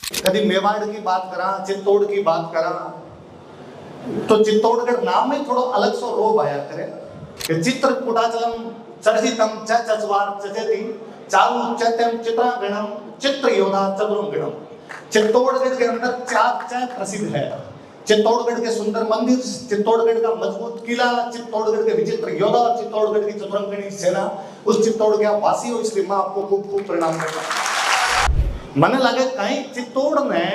कभी मेवाड़ की बात करा, चित्तौड़ की बात करा, तो चित्तौड़गढ़ नाम में थोड़ा अलग सो रोब आया करे कि चित्रकूटाचलम चर्चितम च चचवार चचेति चारु चैत्यम चित्रांगणम चित्र योधा चतुरंगणम। चित्तौड़गढ़ के अंदर चार चाय प्रसिद्ध है। चित्तौड़गढ़ के सुंदर मंदिर, चित्तौड़गढ़ का मजबूत किला, चित्तौड़गढ़ के विचित्र योद्धा, चित्तौड़गढ़ की चतुरंगणी सेना, उस चित्तौड़ के वासी हो, इसलिए मैं आपको खूब खूब प्रणाम करता हूं। मने लगे कहीं चित्तौड़ ने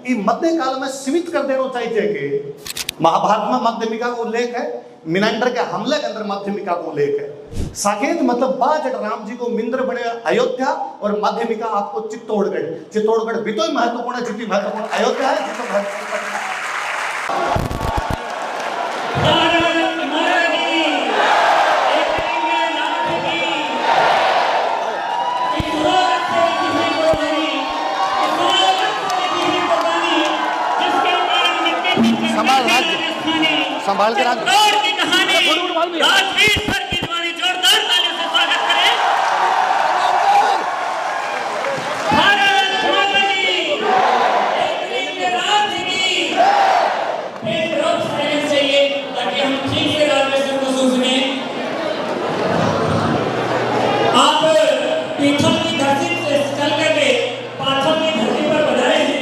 ई मध्य काल में सीमित कर देना चाहिए कि महाभारत में माध्यमिका का उल्लेख है, मिनांडर के हमले के अंदर माध्यमिका का उल्लेख है। साकेत मतलब बाजट राम जी को मिंद्र बने अयोध्या, और माध्यमिका आपको चित्तौड़गढ़। चित्तौड़गढ़ भी तो महत्वपूर्ण है जितनी महत्वपूर्ण अयोध्या है, जितना महत्वपूर्ण संभाल के की कहानी राजवीर सर की जवानी जोरदार तालियों से स्वागत करें। भारत माता की एक रात की एक रोज सहन चाहिए ताकि हम ठीक से राजवीर को सुने। आप पीठल की धरती से चल करके पाथल की धरती पर बधाए हैं।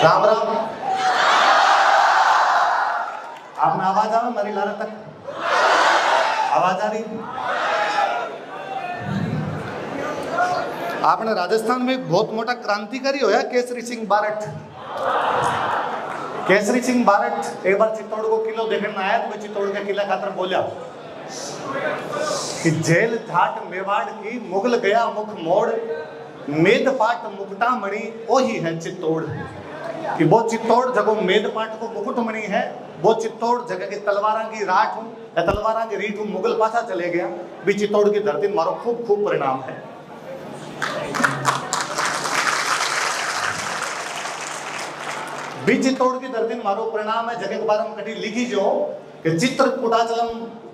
राम राम। आपने आवाज आ मेरी लारा तक आवाज आ रही? आपने राजस्थान में बहुत मोटा क्रांतिकारी होया केसरी सिंह बारठ। केसरी सिंह बारठ एक बार चित्तौड़ को किलो देखने में आया, तो चित्तौड़ का किला खातर बोला कि जेल झाट मेवाड़ की मुगल गया मुख मोड़, मेदपाट मुकुटा मणि ओही है चित्तौड़। कि वो चित्तौड़ जगह मेदपाट को मुकुट मणि है, वो चित्तौड़ जगह की तलवारा की राठ हूं या तलवारा की रीठ हूं, मुगल पासा चले गया भी चित्तौड़ की धरती मारो खूब खूब परिणाम है। भी चित्तौड़ की धरती मारो परिणाम है। जगह के बारे में कटी लिखी जो कि चित्रकूटाचलम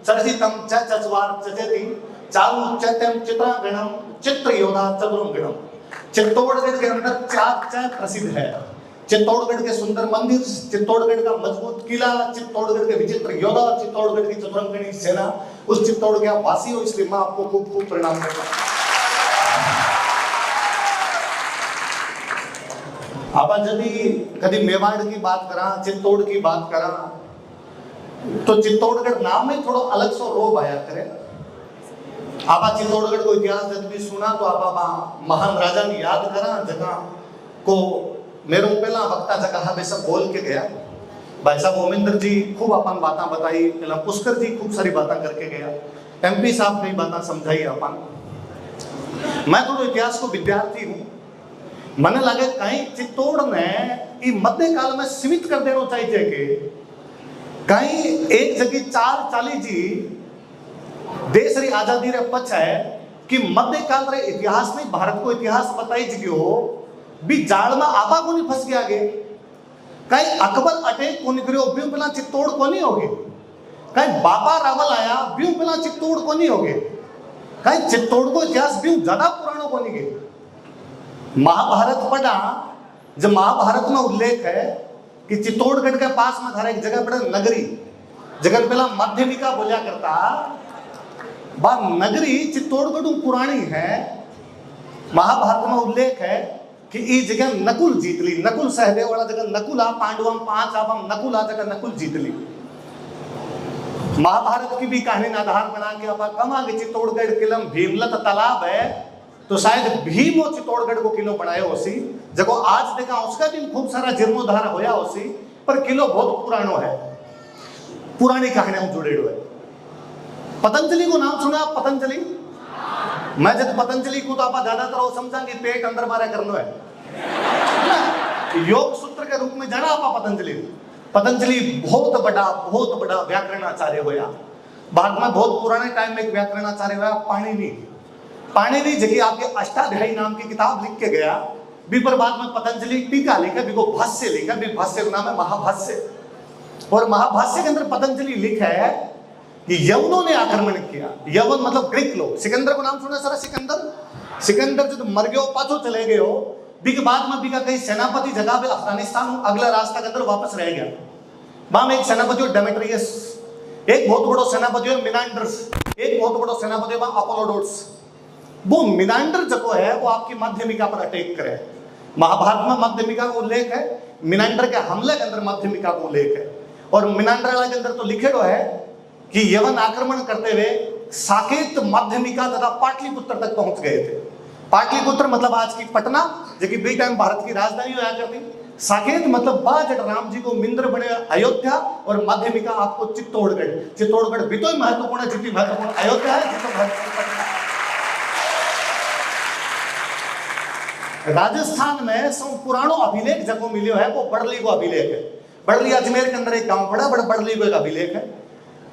चर्चितम च चचवार चचेति चारु चैत्यम चित्रांगणम चित्र योधा चतुरंगणम। चित्तौड़गढ़ के अंदर चार चाय प्रसिद्ध है। चित्तौड़गढ़ के सुंदर मंदिर, चित्तौड़गढ़ का मजबूत किला, चित्तौड़गढ़ के विचित्र योद्धा, चित्तौड़गढ़ की चतुरंगणी सेना, उस चित्तौड़ के वासी हो, इसलिए मैं आपको खूब खूब प्रणाम करता हूं। आप यदि कभी मेवाड़ की बात करा, चित्तौड़ की बात करा, तो चित्तौड़गढ़ नाम में थोड़ा अलग सो रोब आया करे। आप चित्तौड़गढ़ को इतिहास जब भी सुना तो आप महान राजा ने याद करा जगह को। मेरे पहला वक्ता जगह हमेशा बोल के गया भाई साहब गोविंदर जी खूब अपन बातें बताई, पहला पुष्कर जी खूब सारी बातें करके गया, एमपी साहब कई बातें समझाई अपन। मैं थोड़ा इतिहास को विद्यार्थी हूँ, मने लगे कहीं चित्तौड़ ने मध्य काल में सीमित कर देना चाहिए कि कहीं एक जगह 440 जी देश री आजादी रे पछ है कि मध्य काल रे इतिहास में भारत को इतिहास बताई जगह भी जाड़ में आपा को नहीं फंस गया गे। कहीं अकबर अटैक को नहीं करियो ब्यू पहला चित्तौड़ को नहीं होगे। कहीं बाबा रावल आया ब्यू पहला चित्तौड़ को नहीं होगे। कहीं चित्तौड़ को इतिहास ब्यू ज्यादा पुरानो को नहीं गे। महाभारत पढ़ा, जब महाभारत में उल्लेख है कि चित्तौड़गढ़ के पास में था एक जगह पड़े नगरी, जगह पहला माध्यमिका बोलिया करता, बा नगरी चित्तौड़गढ़ पुरानी है। महाभारत में उल्लेख है कि ई जगह नकुल जीत ली, नकुल सहदेव वाला जगह नकुला पांडवम 5 आबम नकुला जगह नकुल जीत ली। महाभारत की भी कहानी का आधार बना के अब कमा के चित्तौड़गढ़ किलम भीमलत तालाब है, तो शायद भीम और चित्तौड़गढ़ को किलो बनाया होसी। जब आज देखा उसका भी खूब सारा जीर्णोद्धार होया होसी, पर किलो बहुत पुरानो है, पुरानी कहानियां जुड़े हुए। पतंजलि को नाम सुना? पतंजलि मैं जब पतंजलि को तो आप ज्यादातर वो समझा कि पेट अंदर मारे करना है, योग सूत्र के रूप में जाना आप पतंजलि बहुत बड़ा व्याकरणाचार्य होया। भारत में बहुत पुराने टाइम में एक व्याकरणाचार्य हुआ पाणिनि जगह आपके अष्टाध्यायी नाम की किताब लिख के गया भी, पर बाद में पतंजलि टीका लिखा भी, को भाष्य लिखा भी, भाष्य का नाम है महाभाष्य। और महाभाष्य के अंदर पतंजलि लिखा है कि यवनों ने आक्रमण किया। यवन मतलब ग्रीक लोग। सिकंदर को नाम सुना सर? सिकंदर जो मर गयो पाछो चले गयो बिक बाद में बिका कहीं सेनापति जगह पे अफगानिस्तान अगला रास्ता के अंदर वापस रह गया। वहां में एक सेनापति डेमेट्रियस, एक बहुत बड़ा सेनापति है मिनांडर्स, एक बहुत बड़ा सेनापति है अपोलोडोर्स। वो मिनांडर जो है वो आपकी माध्यमिका पर अटैक करे। महाभारत में माध्यमिका का उल्लेख है, मिनांडर के हमले के अंदर माध्यमिका का उल्लेख है। और मिनांडर के अंदर तो लिखे है कि यवन आक्रमण करते हुए साकेत, माध्यमिका तथा पाटलिपुत्र तक पहुंच गए थे। पाटलिपुत्र मतलब आज की पटना, जो कि बी टाइम भारत की राजधानी हुआ करती। साकेत मतलब बाजट राम जी को मिंद्र बने अयोध्या, और माध्यमिका आपको चित्तौड़गढ़ भी तो महत्वपूर्ण है, जितनी महत्वपूर्ण अयोध्या है जितना महत्वपूर्ण पटना। राजस्थान में पुराणों अभिलेख जगह मिलो है वो बड़ली को अभिलेख है। बड़ली अजमेर के अंदर एक गांव पड़ा, बड़ली को एक अभिलेख है।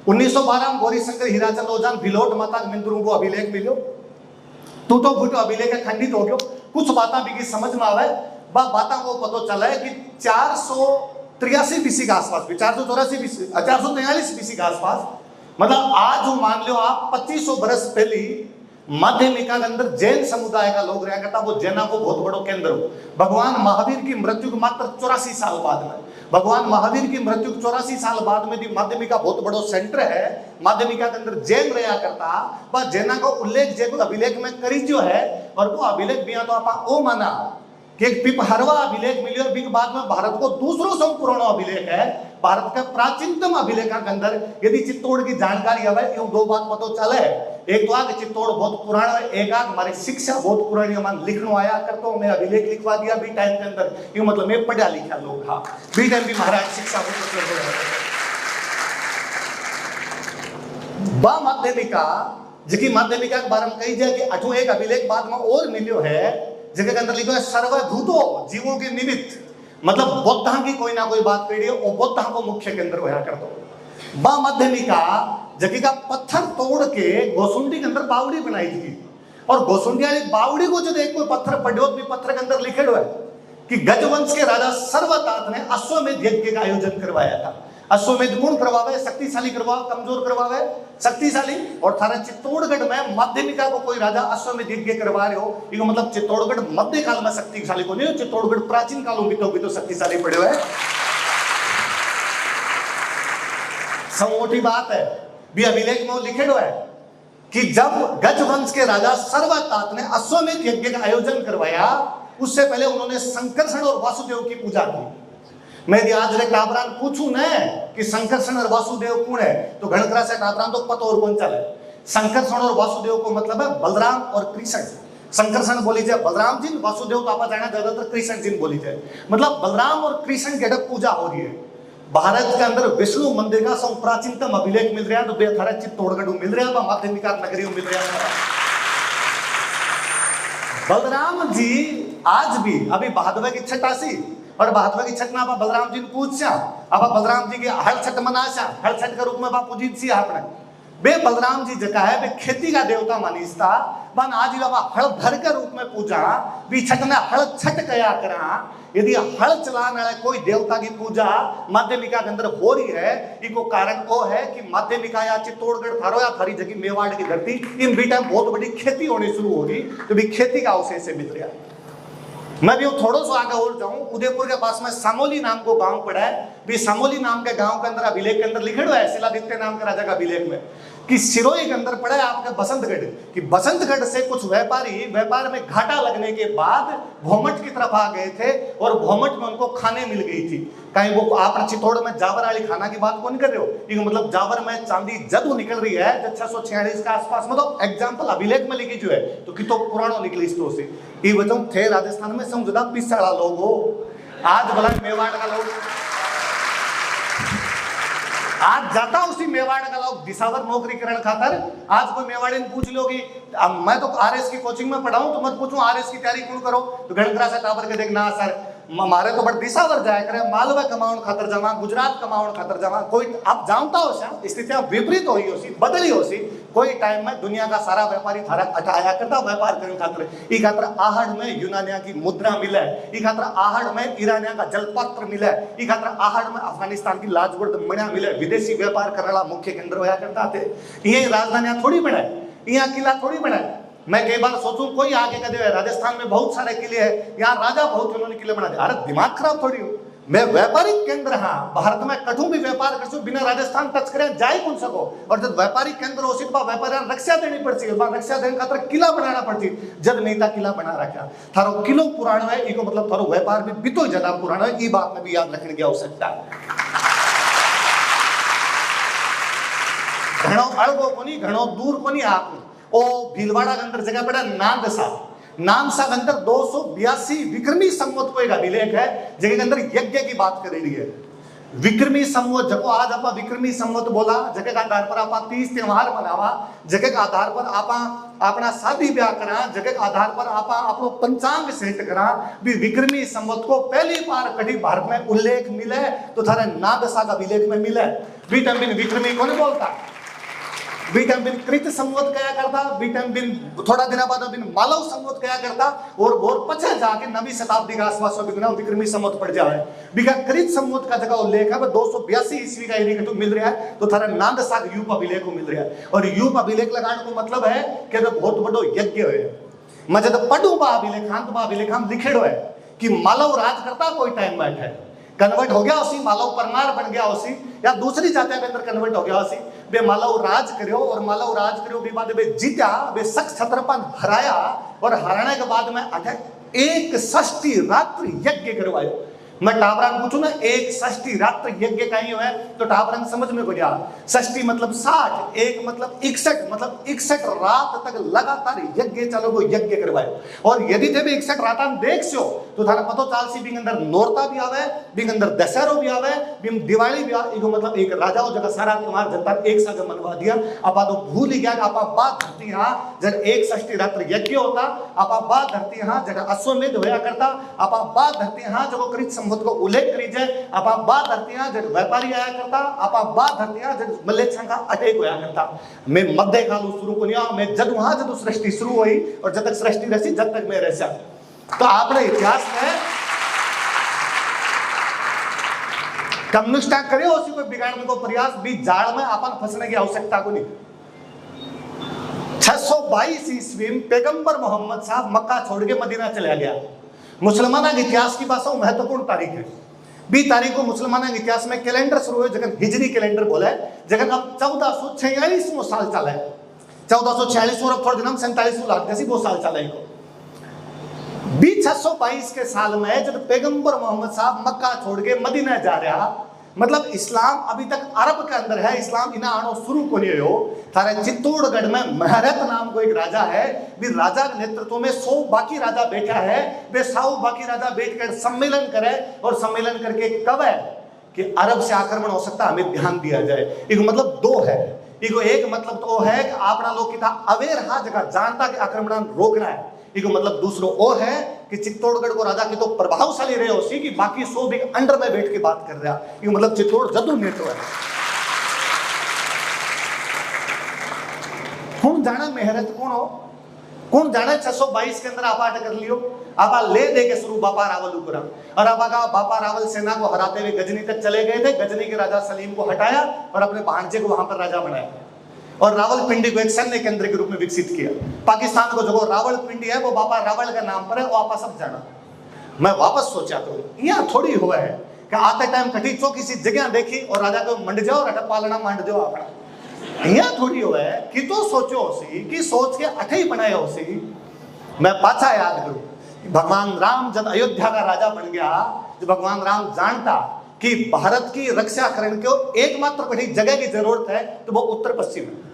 1912 में गौरी शंकर हीराचंद ओजान भिलोट माता मिंद्रों को अभिलेख मिलो, टूटो फूटो अभिलेख खंडित हो गयो। कुछ बातें भी समझ में आवे, बातें को पता चला है कि 483 बीसी के आसपास, 443 बीसी के आसपास, मतलब आज जो मान लो आप 2500 बरस पहले माध्यमिका के अंदर जैन समुदाय का लोग रहा करता। वो जैना को बहुत बड़ो केंद्र हो। भगवान महावीर की मृत्यु के मात्र 84 साल बाद में, भगवान महावीर की मृत्यु 84 साल बाद में भी माध्यमिका बहुत बड़ो सेंटर है। माध्यमिका के अंदर जैन रहा करता, वह जैना का उल्लेख जैन अभिलेख में करी जो है। और वो अभिलेख भी तो आप ओ माना कि एक पिपहरवा अभिलेख मिले, और बाद में भारत को दूसरों से पुराना अभिलेख है। भारत का प्राचीनतम अभिलेख के अंदर यदि चित्तौड़ की जानकारी आवे, यूं दो बात पता चले। एक तो आगे चित्तौड़ बहुत पुराना है, एक आग हमारी शिक्षा बहुत पुरानी है। लिखनो आया करता हूं मैं, अभिलेख लिखवा दिया बी टाइम के अंदर, यूं मतलब मैं पढ़ा लिखा लोग था बी टाइम भी महाराज शिक्षा बा माध्यमिका, जिकी माध्यमिका के बारे में कही जाए कि अठो एक अभिलेख बाद में और मिलो है, जगह के अंदर लिखो है सर्वभूतो जीवों के निमित्त, मतलब बौद्धा की कोई ना कोई बात कही है और बौद्धा को मुख्य केंद्र होया कर दो। बा माध्यमिका जगह का पत्थर तोड़ के गोसुंडी के अंदर बावड़ी बनाई थी। और गोसुंडी वाली बावड़ी को जब एक कोई पत्थर पढ़ो भी पत्थर के अंदर लिखे हुए कि गजवंश के राजा सर्वतात ने अश्वमेध यज्ञ का आयोजन करवाया था। अश्वमेध कौन करवावे? शक्तिशाली करवावे, कमजोर करवावे? शक्तिशाली। और थारे चित्तौड़गढ़ में माध्यमिका को कोई राजा अश्वमेध यज्ञ करवा रहे हो, ये मतलब चित्तौड़गढ़ मध्य काल में शक्तिशाली को नहीं हो, चित्तौड़गढ़ प्राचीन कालों में तो शक्तिशाली पड़े हुए। सब मोटी बात है भी अभिलेख में लिखे हुआ है कि जब गजवंश के राजा सर्वतात ने अश्वमेध यज्ञ का आयोजन करवाया, उससे पहले उन्होंने संकर्षण और वासुदेव की पूजा की। मैं यदि आज रे टाबरान पूछूं न कि संकर्षण और वासुदेव कौन है, तो घणकरा से टाबरान तो पता और कौन चले। संकर्षण और वासुदेव को मतलब है बलराम और कृष्ण। संकर्षण बोली जाए बलराम जी, वासुदेव तो आप जाना ज्यादातर कृष्ण जी बोली जाए, मतलब बलराम और कृष्ण की पूजा हो रही है। भारत के अंदर विष्णु मंदिर का सब प्राचीनतम अभिलेख मिल रहा है, तो बेहतर चित्तौड़गढ़ मिल रहा है, माध्यमिका नगरी मिल रहा है। बलराम जी आज भी अभी बहादुर की छठ आसी, और बहादुर की छठ में आप बलराम जी पूछ अब बलराम जी की हर छठ मना हर छठ के रूप में आप पूजित सी आपने बे बलराम जी जगह है बे खेती का देवता मानीसता बन आज बाबा हल धर के रूप में पूजा भी छठ ने हल छठ कया करा। यदि हल चलाने वाले कोई देवता की पूजा माध्यमिका के अंदर हो रही है, इसको कारण वो है कि माध्यमिका या चित्तौड़गढ़ थारो या थारी जगह मेवाड़ की धरती इन भी टाइम बहुत बड़ी खेती होनी शुरू होगी, तो भी खेती का अवशेष से मिल रहा है। मैं भी थोड़ा सा आगे और जाऊं, उदयपुर के पास में सामोली नाम को गांव पड़ा है, भी सामोली नाम के गांव के अंदर अभिलेख के अंदर लिखे हुआ है शिलादित्य नाम के राजा का अभिलेख में कि सिरोही के अंदर पड़ा है आपका बसंतगढ़, कि बसंतगढ़ से कुछ व्यापारी व्यापार में घाटा लगने के बाद भोमट की तरफ आ गए थे और भोमट में उनको खाने मिल गई थी। कहीं वो आप चित्तौड़ में जावर वाली खाना की बात कौन कर रहे हो, ये मतलब जावर में चांदी जब निकल रही है 646 के आसपास, मतलब एग्जाम्पल अभिलेख में लिखी जो है तो कि तो पुरानो निकली इस तो से ये वजह थे राजस्थान में सब ज्यादा पिछड़ा लोग हो, आज भला मेवाड़ का लोग आज जाता उसी मेवाड़ का लोग दिसावर नौकरी करण खातर। आज कोई मेवाड़ी ने पूछ लो कि मैं तो आरएस की कोचिंग में पढ़ा हूं, तो मत पूछूं आरएस की तैयारी क्यों करो, तो गणकरा से टावर के देखना सर मारे तो बड़ दिसावर जाया करे, मालवा कमाउन खातर जावा, गुजरात कमाउन खातर जावा। कोई आप जानता हो सा स्थितियां विपरीत होई होसी, बदली होसी। कोई टाइम में दुनिया का सारा व्यापारी थारा अटाया करता व्यापार करने खातर। ई खातर आहड़ में यूनानिया की मुद्रा मिले, ई खातर आहड़ में ईरानिया का जलपत्र मिले, ई खातर आहड़ में अफगानिस्तान की लाजवर्द मणिया मिले। विदेशी व्यापार करने वाला मुख्य केंद्र होया करता थे। ये राजधानियां थोड़ी बनाए, यहाँ किला थोड़ी बनाए। मैं कई बार सोचूं कोई आगे कदे राजस्थान में बहुत सारे किले हैं, यहाँ राजा बहुत उन्होंने किले बना दिए। अरे दिमाग खराब थोड़ी हो, मैं व्यापारिक केंद्र हाँ भारत में कठू भी व्यापार कर बिना राजस्थान टच करे जाए कौन सको। और जब व्यापारिक केंद्र हो सिर्फ व्यापारी रक्षा देनी पड़ती है, रक्षा देने खातर किला बनाना पड़ती। जब नेता किला बना रखा थारो किलो पुराना है, इको मतलब थारो व्यापार भी बितो ज्यादा पुराना है। ये बात में भी याद रखने की आवश्यकता है। घणो अड़गो कोनी, घणो दूर कोनी आप ओ भीलवाड़ा के अंदर जगह पड़ा नांदसा। नानसा के अंदर 282 विक्रमी संवत को एक अभिलेख है, जगह के अंदर यज्ञ की बात करेगी है। विक्रमी संवत जको आज आप विक्रमी संवत बोला, जगह के आधार पर आप 30 त्योहार मनावा, जगह के आधार पर आप अपना शादी ब्याह करा, जगह के आधार पर आप अपनो पंचांग सेट करा। भी विक्रमी संवत को पहली बार कभी भारत में उल्लेख मिले तो थारे नादसा का अभिलेख में मिले। बीटम बिन विक्रमी कौन बोलता, बीटम बिन कृत संवत कया करता, बीटम बिन थोड़ा दिन बाद बिन मालव संवत कया करता। और पछे जाके 9वीं शताब्दी का आसपास विक्रमी संवत पड़ जाए। बिका कृत संवत का जगह उल्लेख है 282 ईस्वी का इन्हीं को मिल रहा है, तो थारा नांदसाग यूप अभिलेख को मिल रहा है। और यूप अभिलेख लगाने को मतलब है कि बहुत बड़ो यज्ञ है। मैं जब पढ़ू बा अभिलेखांत बा अभिलेखांत लिखेड़ो है कि मालव राज करता कोई टाइम में है, कन्वर्ट हो गया उसी मालव परमार बन गया उसी, या दूसरी जातियों के अंदर कन्वर्ट हो गया उसी। बे मालव राज करियो और मालव राज करियो भी बाद बे जीत्या, बे सख्त छत्रपन हराया। और हराने के बाद में अठे एक षष्ठी रात्रि यज्ञ करवायो। मैं टाबरान पूछूं ना एक षष्ठी रात्रि यज्ञ कहीं है तो टाबरान समझ में बढ़िया। षष्ठी मतलब 60, एक मतलब 61, मतलब 61 रात तक लगातार यज्ञ चलो वो यज्ञ करवाए। और यदि थे भी 61 रात देख सो तो थारा पतो चाल सी बिंग अंदर नौरता भी आवे, बिंग अंदर दशहरो भी आवे, बिंग दिवाली भी आवे। मतलब एक राजाओं जगह सारा तुम्हार जनता एक साथ मनवा दिया। आपा तो भूल ही गया आपा बात धरती हाँ जब एक षष्ठी रात्रि यज्ञ होता, आपा बात धरती हाँ जगह अश्वमेध होया करता, आपा बात धरती हाँ जब कृत को उल्लेख करीजे, आप बात धरती हैं जब व्यापारी आया करता, आप बात धरती हैं जब मल्लेच्छा का अटैक होया करता। मैं मध्य काल शुरू को नहीं, मैं जब वहां जब सृष्टि शुरू हुई और जब तक सृष्टि रहती जब तक मैं रह सकता। तो आपने इतिहास में कम्युनिस्ट करे उसी को बिगाड़ने को प्रयास भी जाड़ में अपन फंसने की आवश्यकता को नहीं। 622 ईस्वी में पैगंबर मोहम्मद साहब मक्का छोड़ के मदीना चला गया। मुसलमाना के इतिहास की भाषा महत्वपूर्ण तारीख है। 20 तारीख को मुसलमाना के इतिहास में कैलेंडर शुरू हुए, जगह हिजरी कैलेंडर बोला है। जगह अब 1446 साल चला है, 1446 और थोड़े दिन 47 लागते सी वो साल चला है। 622 के साल में जब पैगंबर मोहम्मद साहब मक्का छोड़ के मदीना जा रहा, मतलब इस्लाम अभी तक अरब के अंदर है, इस्लाम इना आनो शुरू को नहीं हो। थारे चित्तौड़गढ़ में महरत नाम को एक राजा है, भी राजा के नेतृत्व में 100 बाकी राजा बैठा है। वे 100 बाकी राजा बैठकर सम्मेलन करे और सम्मेलन करके कब है कि अरब से आक्रमण हो सकता, हमें ध्यान दिया जाए। एक मतलब दो है, एक मतलब तो है कि अपना लोग कितना अवेयर हा जगह जानता कि आक्रमण रोकना है। एक मतलब दूसरो वो है कि चित्तौड़गढ़ को राजा की तो प्रभावशाली रहे उसी की बाकी 100 भी अंडर में बैठ के बात कर रहा। ये मतलब चित्तौड़ जदू नेटो है। कौन जाना मेहरत कौन हो, कौन जाना 622 के अंदर आपा अटक कर लियो। आपा ले दे के शुरू बापा रावल उपरा, और आपा का बापा रावल सेना को हराते हुए गजनी तक चले गए थे। गजनी के राजा सलीम को हटाया और अपने भांजे को वहां पर राजा बनाया और रावलपिंडी को एक सैन्य केंद्र के रूप में विकसित किया। पाकिस्तान को जो रावलपिंडी है वो बाबा रावल का नाम पर है, वो आपा सब जाना। मैं वापस सोचा तो यहाँ थोड़ी हुआ है कि आते टाइम कटी चो किसी जगह देखी और राजा को मंड जाओ और पालना मंड जाओ अपना। यहाँ थोड़ी हुआ है कि तो सोचो उसी कि सोच के अठे ही बनाया उसी। मैं पाछा याद करूं भगवान राम जब अयोध्या का राजा बन गया, जब भगवान राम जानता कि भारत की रक्षा करने को एकमात्र बड़ी जगह की जरूरत है तो वो उत्तर पश्चिम है।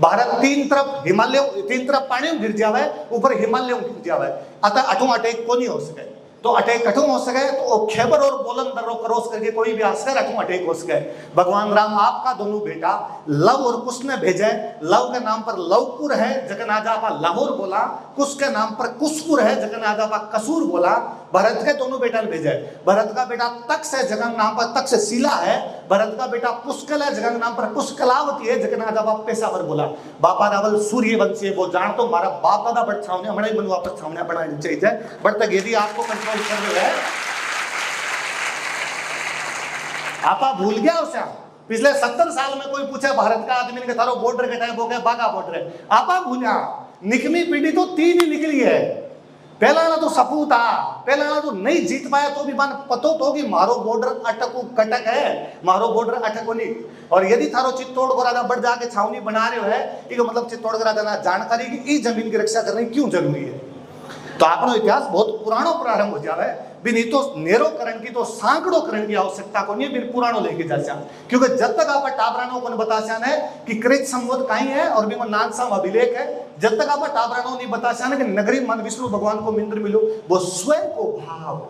भारत तीन तरफ हिमालय, तीन तरफ पानी गिर जावे, ऊपर हिमालय गिर जावे, अतः अठों अटैक को नहीं हो सके। तो अटैक कठों हो सके तो खेबर और बोलन दर्रो क्रॉस करके कोई भी आसकर अठों अटैक हो सके। भगवान राम आपका दोनों बेटा लव और कुश ने भेजे। लव के नाम पर लवपुर है, जगन आजापा लाहौर बोला। कुश के नाम पर कुशपुर है, जगन आजापा कसूर बोला। भरत के दोनों बेटा ने भेजे। भरत का बेटा तक्ष है, जगन नाम पर तक्षशिला है। भरत का बेटा पुष्कल है, जगन नाम पर पुष्कलावती है, जगन आजापा पेशावर बोला। बापा रावल सूर्यवंशी है, वो जान तो मारा बाप दादा बट छावने हमारे मन वापस छावने बनानी चाहिए। बट तक यदि आपको कंट्रोल कर रहे हैं आपा भूल गया उसे। पिछले 70 साल में कोई पूछे भारत का आदमी ने थारो बॉर्डर के टाइप हो गया बागा बॉर्डर है, आपा भूला। निकमी पीढ़ी तो 3 ही निकली है। पहला ना तो सपूत था, पहला ना तो नहीं जीत पाया तो भी मान पतो तो कि मारो बॉर्डर अटकू कटक है, मारो बॉर्डर अटको नहीं। और यदि थारो चित्तौड़ को राजा बढ़ जाके छावनी बना रहे हो है, इसका मतलब चित्तौड़ का राजा ना जानकारी की इस जमीन की रक्षा करनी क्यों जरूरी है। तो आपनो इतिहास बहुत पुरानो प्रारंभ हो जावे। बिन तो नेरोकरण की तो सांकड़ोकरण की आवश्यकता को नहीं, बिन पुरानो लेके जा। क्योंकि जब तक आप टाबरानो को बताशान है कि कृत संवत कहीं है और भी नानसा अभिलेख है, जब तक आप टाबरानो नहीं बताशान है कि नगरी मन विष्णु भगवान को मिंद्र मिलो, वो स्वयं को भाव,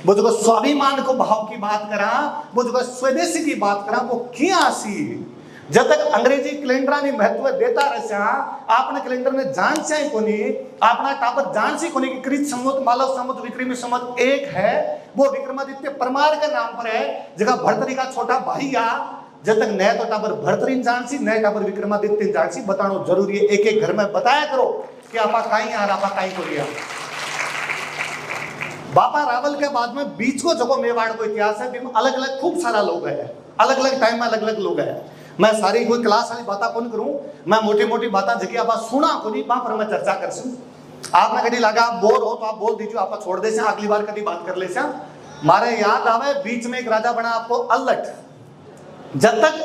वो जो स्वाभिमान को भाव की बात करा, वो जो स्वदेशी की बात करा, वो क्या सी। जब तक अंग्रेजी कैलेंडर ने महत्व देता रहा, आपने कैलेंडर ने जान से कोनी, आपना टापर जान से कोनी कि कृत संवत मालव संवत विक्रमी संवत एक है। वो विक्रमादित्य परमार के नाम पर है, जगह भरतरी का छोटा भाई आ। जब तक नया तो टापर भरतरी जान सी, नया टापर विक्रमादित्य जान सी, बताना जरूरी है। एक एक घर में बताया करो कि आपा कहीं आ रहा, आपा कहीं को लिया। बापा रावल के बाद में बीच को जगह मेवाड़ को इतिहास है, अलग अलग खूब सारा लोग है, अलग अलग टाइम में अलग अलग लोग है। मैं सारी कोई क्लास वाली बात कौन करूं, मैं मोटी मोटी बातें जगह आप सुना को नहीं वहां पर मैं चर्चा कर सू। आपने कभी लगा आप बोर हो तो आप बोल दीजिए, आप छोड़ दे से अगली बार कभी बात कर ले से। मारे याद आवे बीच में एक राजा बना आपको अल्लट। जब तक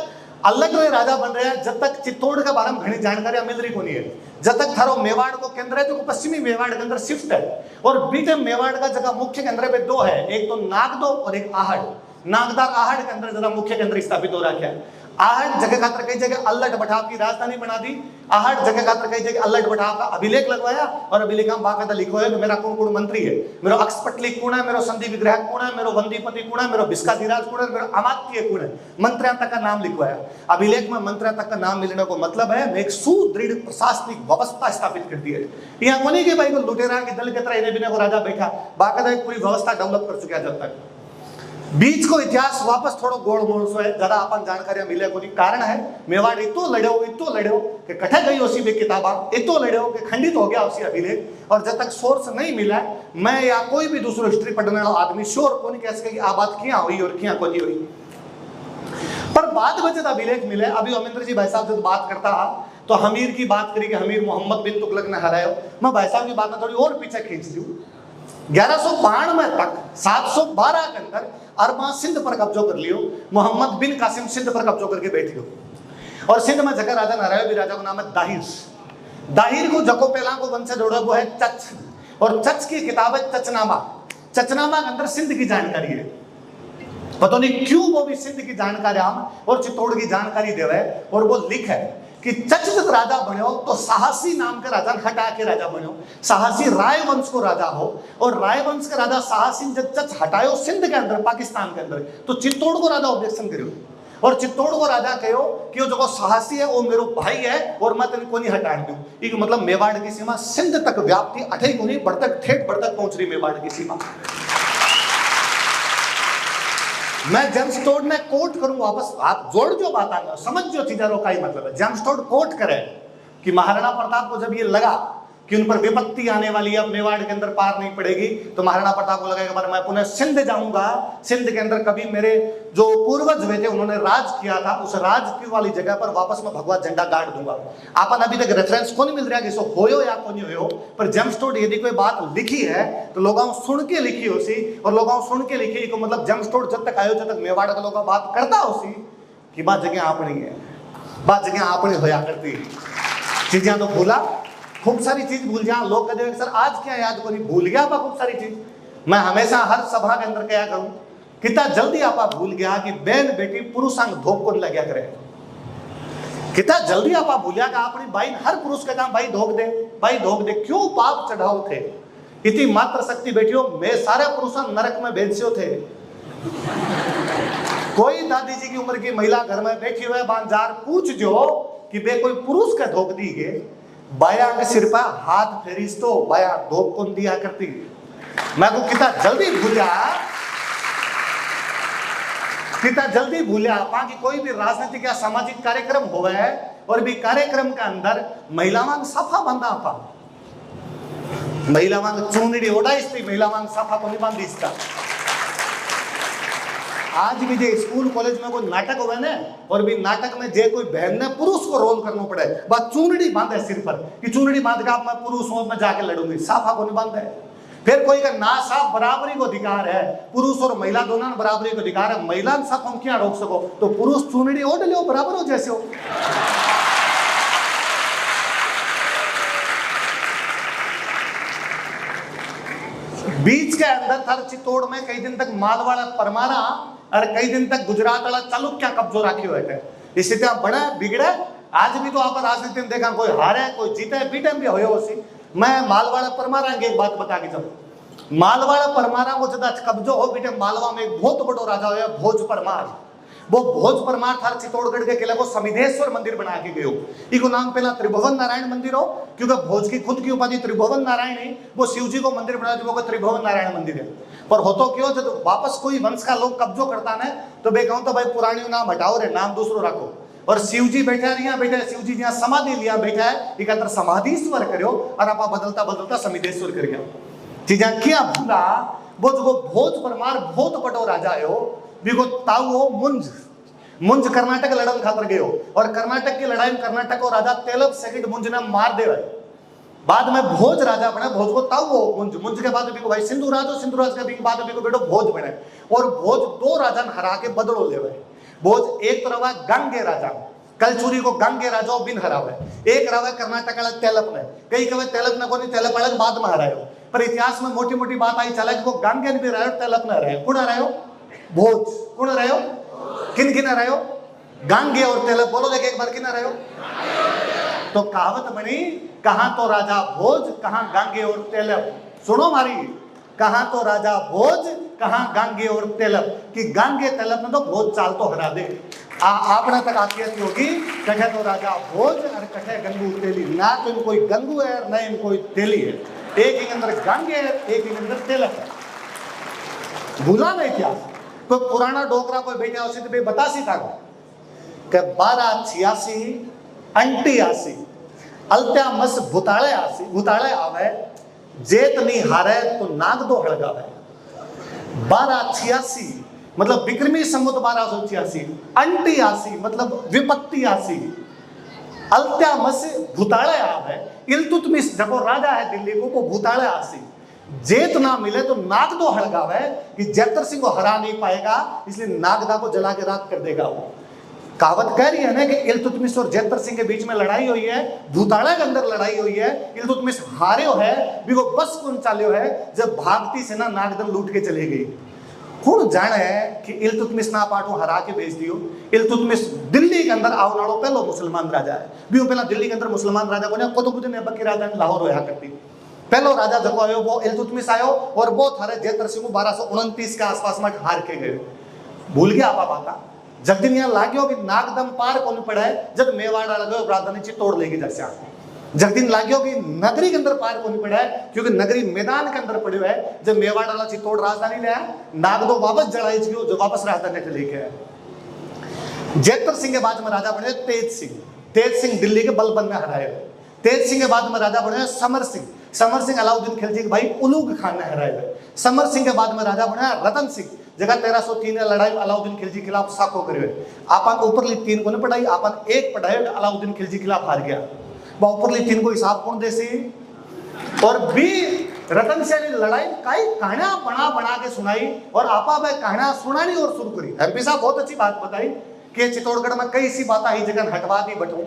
अल्लट में राजा बन रहे हैं, जब तक चित्तौड़ के बारे में घनी जानकारी मिल रही को नहीं है। जब तक थारो मेवाड़ को केंद्र है तो पश्चिमी मेवाड़ के अंदर शिफ्ट है। और बीच मेवाड़ का जगह मुख्य केंद्र पे 2 है, एक तो नागदो और एक आहड़। नागदार आहड़ के अंदर जरा मुख्य केंद्र स्थापित हो रखा है। आहड़ जगह खातर कई जगह अल्लट बठाव की राजधानी बना दी। आहड़ जगह खातर कई जगह अल्लट बठाव का अभिलेख लगवाया और अभिलेख में बाकायदा लिखो है कि मेरा कौन कौन मंत्री है, मेरो अक्षपटली कौन है, मेरो संधि विग्रह कौन है, मेरो वंदीपति कौन है, मेरो भिस्काधिराज कौन है, मेरो अमात्य कौन है। मंत्रियों तक का नाम लिखवाया। अभिलेख में मंत्रियों तक का नाम मिलने को मतलब है एक सुदृढ़ प्रशासनिक व्यवस्था स्थापित कर दी है। यहाँ कोनी के भाई को लुटेरा के दल के तरह इन्हें बिना को राजा बैठा, बाकायदा एक पूरी व्यवस्था डेवलप कर चुका है। जब तक बीच को इतिहास वापस थोड़ा गोड़ मोड़ सो है, ज्यादा अपन जानकारी मिले को नहीं। कारण है मेवाड़ इतो लड़ो कि कठे गई उसी भी किताबा, इतो लड़ो कि खंडित हो गया उसी अभिलेख। और जब तक सोर्स नहीं मिला, मैं या कोई भी दूसरा हिस्ट्री पढ़ने वाला आदमी श्योर को नहीं कह सके कि आ बात क्या हुई और क्या को नहीं हुई। पर बाद में जब अभिलेख मिले, अभी अमिंद्र जी भाई साहब जब बात करता तो हमीर की बात करी कि हमीर मोहम्मद बिन तुगलक ने हराया। मैं भाई साहब की बात में थोड़ी और पीछे खींच दी। 1192 तक 712 के अंदर अरबा सिंध पर कब्जो कर लियो। मोहम्मद बिन कासिम सिंध पर कब्जो करके बैठ गयो। और सिंध में जगह राजा नारायण भी राजा का नाम है दाहिर। दाहिर को जको पहला को वंश जोड़ा वो है चच, और चच की किताब है चचनामा। चचनामा के अंदर सिंध की जानकारी है। पता नहीं क्यों वो भी सिंध की जानकारी हम और चित्तौड़ की जानकारी देवे। और वो लिख है कि चच जब राजा बनो तो साहसी नाम का राजा हटा के राजा बनो। साहसी राय वंश को राजा हो, और राय वंश का राजा साहसी जब चच हटायो सिंध के अंदर पाकिस्तान के अंदर, तो चित्तौड़ को राजा ऑब्जेक्शन करो। और चित्तौड़ को राजा कहो कि वो जो साहसी है वो मेरो भाई है और मैं तेन को नहीं हटाने दूं। एक मतलब मेवाड़ की सीमा सिंध तक व्याप्ति अठे को नहीं बढ़तक ठेठ बढ़तक पहुंच रही मेवाड़ की सीमा। मैं जेम्स टोड ने कोट करूं वापस, आप जोड़ जो बात आना समझ जो चीजों का ही मतलब है। जेम्स टोड कोट करे कि महाराणा प्रताप को जब ये लगा कि उन पर विपत्ति आने वाली है, अब मेवाड़ के अंदर पार नहीं पड़ेगी, तो महाराणा प्रताप को लगा कि मैं पुनः सिंध जाऊंगा। सिंध के अंदर कभी मेरे जो पूर्वज हुए थे उन्होंने राज किया था, उस राज की वाली जगह पर वापस मैं भगवा झंडा गाड़ दूंगा। आपन अभी तक रेफरेंस को नहीं मिल रहा कि सो होयो या को नहीं हो, पर जेम्स टोड यदि कोई बात लिखी है तो लोगों सुन के लिखी होसी, और लोगों सुन के लिखी को मतलब जेम्स टोड जब तक आयो जब तक मेवाड़ के लोग बात करता होसी कि बात जगह आपनी है, बात जगह आपने होया करती चीजें तो भूला, खूब सारी चीज भूल जा। लोग कहते हैं सर आज क्या याद को नहीं भूल गया आप खूब सारी चीज। मैं हमेशा हर सभा के अंदर क्या करूं, कितना जल्दी आप भूल गया कि बहन बेटी पुरुषांग धोख को लग्या करे। कितना जल्दी आप भूल गया कि अपनी भाई हर पुरुष का काम भाई धोख दे, भाई धोख दे। क्यों पाप चढ़ाओ थे, इतनी मात्र शक्ति बैठियो, मैं सारे पुरुषों नरक में भेजियो थे। कोई दादी जी की उम्र की महिला घर में बैठी हुए बाजार पूछ जो कि बे कोई पुरुष का धोख दी गे, बाया के सिर पर हाथ फेरिस तो बाया धोख कौन दिया करती। मैं को कितना जल्दी भूलिया बाकी कोई भी राजनीतिक या सामाजिक कार्यक्रम होवे है और भी कार्यक्रम के अंदर महिलावान सफा बंदा पा, महिलावान चूंदड़ी ओढ़ाइस थी, महिलावान सफा को नहीं बांधी इसका। आज भी जे स्कूल कॉलेज में कोई नाटक हुए ना, और भी नाटक में जे कोई बहन ने पुरुष को रोल करना पड़े, बात चूंदड़ी बांधे सिर पर कि चूंदड़ी बांध के आप मैं पुरुष हूं मैं जाके लड़ूंगी, साफा को नहीं बांधे। फिर कोई का ना साफ बराबरी को अधिकार है, पुरुष और महिला दोनों बराबरी को अधिकार है, महिला साफ हम क्या रोक सको, तो पुरुष चूंदड़ी ओढ़ लो बराबर हो जैसे हो। बीच के अंदर थर चित्तौड़ में कई दिन तक मालवाड़ा परमारा और कई दिन तक गुजरात वाला चालुक्य कब्जो रखे हुए थे। स्थितियां बड़ा बिगड़े। आज भी तो आप राजनीति में देखा कोई हारे कोई जीते पीटे भी हुए उसी। मैं मालवाड़ा परमारा की एक बात बता के जाऊं, मालवाड़ा परमारा को जदा कब्जो हो बेटे, मालवा में एक बहुत बड़ो राजा हुआ भोज परमार। वो भोज परमार थार चित्तौड़गढ़ के किले को समिधेश्वर मंदिर बना के गयो। इको नाम पहला त्रिभुवन नारायण मंदिर हो, क्योंकि भोज की खुद की उपाधि त्रिभुवन नारायण है। वो शिव जी को मंदिर बनाया वो त्रिभुवन नारायण मंदिर है। पर हो तो क्यों जब वापस कोई वंश का लोग कब्जो करता है तो बे कहूं तो भाई पुरानी नाम हटाओ रे, नाम दूसरो रखो। और शिव जी बैठा यहाँ बैठा, शिव जी जहाँ समाधि लिया बैठा है, एक अंदर समाधीश्वर करो और आप बदलता बदलता समिधेश्वर कर गया चीजा क्या भूला। वो जो भोज परमार बहुत बड़ो राजा है, बिको ताऊ हो मुंज कर्नाटक लड़न खातर गयो और कर्नाटक की लड़ाई में कर्नाटक को राजा तेलव सेकंड मुंज ने मार दे। बाद में भोज राजा बने, भोज को ताऊ हो मुंज के बाद बिको भाई सिंधु राज के बाद बिको बेटो भोज बने। और भोज दो राजा हरा के बदलो ले। भोज एक तरफ है गंगे राजा, कलचूरी को गंगे राजा बिन हरावे, एक रहा कर्नाटक वाला तेलप ने, कई कहे तेलप ने को नहीं तेलप वाले बाद में हरायो। पर इतिहास में मोटी मोटी बात आई चला कि वो गंगे ने भी हरायो तेलप ने हरायो। कौन हरायो? भोज। कौन हरायो? किन हरायो? गंगे और तेलप। बोलो देखे एक बार किन हरायो? तो कहावत बनी, कहां तो राजा भोज कहां गंगे और तेलप। सुनो मारी, कहां तो राजा भोज कहां गंगे और तेलप, कि गंगे तेलप में तो भोज चाल तो हरा दे। आपने तक आती होगी कहे तो राजा भोज और कहे गंगू तेली, ना तो इन कोई गंगू है ना इन कोई तेली है, एक ही अंदर गंगे है एक ही अंदर तेलप है। भूला नहीं क्या? कोई पुराना डोकरा कोई बैठा उसी तो बता सी था कि 1286 88 अलत्या मस भूताले आवे, जेत नहीं हारे तो नाग दो हड़गावे। 1286 मतलब विक्रमी संवत 1286, 88 मतलब विपत्ति 80, अलत्या मस भूताले आवे। इल्तुतमिश जब राजा है दिल्ली को वो भूताले 80, जेत ना मिले तो नाग दो हड़गावे, कि जैतर सिंह को हरा नहीं पाएगा इसलिए नागदा को जला के राख कर देगा। वो कहावत कह रही है ना कि इल्तुतमिश और जैतर सिंह के बीच में लड़ाई हुई है, भूताड़ा के अंदर लड़ाई हुई है, इल्तुतमिश हारे है भी वो बस कौन चाल्यो है जब भागती सेना नागदन लूट के चली गई। कौन जाने कि इल्तुतमिश ना पाटो हरा के भेज दियो। इल्तुतमिश दिल्ली के अंदर आओ नाड़ो पहलो मुसलमान राजा है, भी पहला दिल्ली के अंदर मुसलमान राजा को कुतुबुद्दीन ऐबक की राजा लाहौर होया करती। पहलो राजा जब आयो वो इल्तुतमिश आयो और वो थारे जैतर सिंह 1229 के आसपास में हार के गए। भूल गया आपा बाता। जब दिन यहाँ लाग्यो कि नागदम पार कौन पड़ा है, जब मेवाड़ा लगो राजधानी चित्तौड़ लेके जैसे जब दिन लाग्यो कि नगरी के अंदर पार कौन पड़ा है, क्योंकि नगरी मैदान के अंदर पड़े है। जब मेवाड़ा वाला चित्तौड़ राजधानी ले नागदो वापस जड़ाई जो वापस राजधानी के लेके है। जैतर सिंह के बाद में राजा बने तेज सिंह। तेज सिंह दिल्ली के बलबन में हराए। तेज सिंह के बाद में राजा बने समर सिंह। समर सिंह अलाउद्दीन खिलजी के भाई उलूग खान ने हराए। समर सिंह के बाद में राजा बना रतन सिंह। जगह 1303 लड़ाई अलाउद्दीन खिलजी खिलाफ साको करे। आपन ऊपरली 3 को नहीं पढ़ाई, आपन एक पढ़ाई अलाउद्दीन खिलजी खिलाफ हार गया। वो ऊपरली 3 को हिसाब कौन देसी। और भी रतन सिंह ने लड़ाई कई कहानियां बना के सुनाई और आपा भाई कहानियां सुनानी और शुरू करी। एमपी साहब बहुत अच्छी बात बताई कि चित्तौड़गढ़ में कई सी बात आई जगह हटवा दी बटू।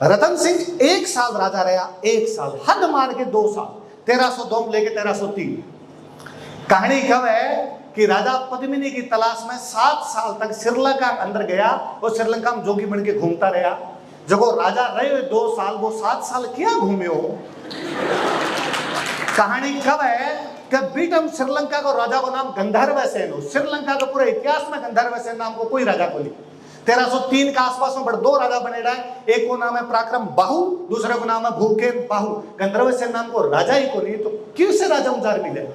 रतन सिंह 1 साल राजा रहा, 1 साल हद मार के 2 साल 1302 लेके 1303। कहानी कब है कि राजा पद्मिनी की तलाश में 7 साल तक श्रीलंका अंदर गया और श्रीलंका में जोगी बन के घूमता रहा। जब वो राजा रहे 2 साल, वो 7 साल क्या घूमे हो। कहानी कब है कि बीटम श्रीलंका को राजा को नाम गंधर्व सेन हो। श्रीलंका के पूरे इतिहास में गंधर्व सेन नाम को कोई राजा को नहीं। 1303 के आसपास में बड़े 2 राजा बने रहे, एक को नाम है पराक्रम बाहु, दूसरे को नाम है भूकेन बाहु। गंधर्व सेन नाम को राजा ही को नहीं, तो क्यों से राजा उजार मिले।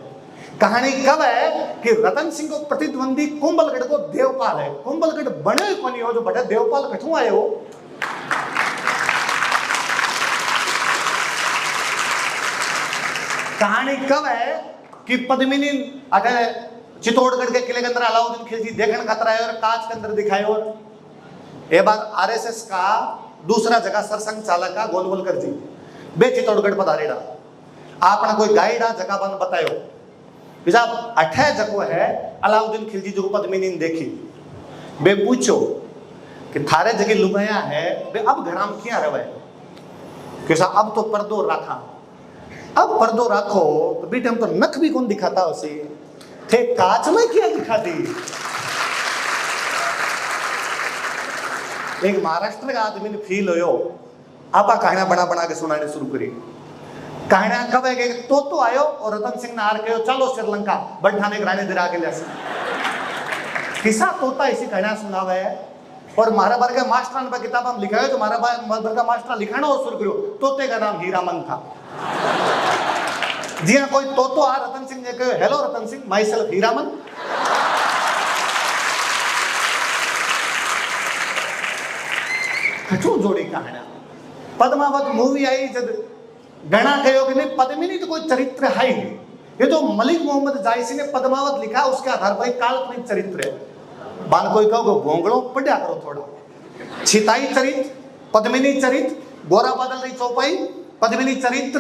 कहानी कब है कि रतन सिंह को प्रतिद्वंदी कुंभलगढ़ को देवपाल है। कुंभलगढ़ बने को नहीं हो जो बड़े देवपाल कठू आए हो। कहानी कब है कि पद्मिनी अगर चित्तौड़गढ़ के किले के अंदर अलाउद्दीन खिलजी देखने खतरा है और कांच के अंदर दिखाए। और एक बार आरएसएस का दूसरा जगह सरसंघ चालक का गोलवलकर जी बे चित्तौड़गढ़ पधारेड़ा, आपने कोई गाइड जगह बन बतायो जब अठे जगह है अलाउद्दीन खिलजी जो पद्मिनी ने देखी। बे पूछो कि थारे जगह लुगाया है बे अब घराम क्या रहे कि अब तो पर्दो रखा, अब पर्दो रखो तो बेटे हम तो नख भी कौन दिखाता उसे थे कांच में क्या दिखाती। एक महाराष्ट्र का आदमी ने फील हो आपा कहानियां बना बना के सुनाने शुरू करी। कहानियां कब है कि तो आयो और रतन सिंह ने आर कहो चलो श्रीलंका बढ़ाने ग्राने दिरा के लिए किसा तोता इसी कहानियां सुनावे है। और महाराबर के मास्टर ने किताब हम लिखा है तो महाराबर का मास्टर लिखाना और शुरू करो। तोते का नाम हीरामन था। जी हाँ, कोई तो आ रतन सिंह ने कहो hello Ratan Singh myself Hiraman. कठू जोड़ी कहानियां। पद्मावत मूवी आई जब गणा कहो कि नहीं पद्मिनी तो कोई चरित्र है ही नहीं। ये तो मलिक मोहम्मद जायसी ने पद्मावत लिखा उसके आधार पर काल्पनिक चरित्र है। बान कोई कहो भोंगड़ो पढ़ा करो थोड़ा। छिताई चरित्र, पद्मिनी चरित्र, गोरा बादल रही चौपाई, पद्मिनी चरित्र,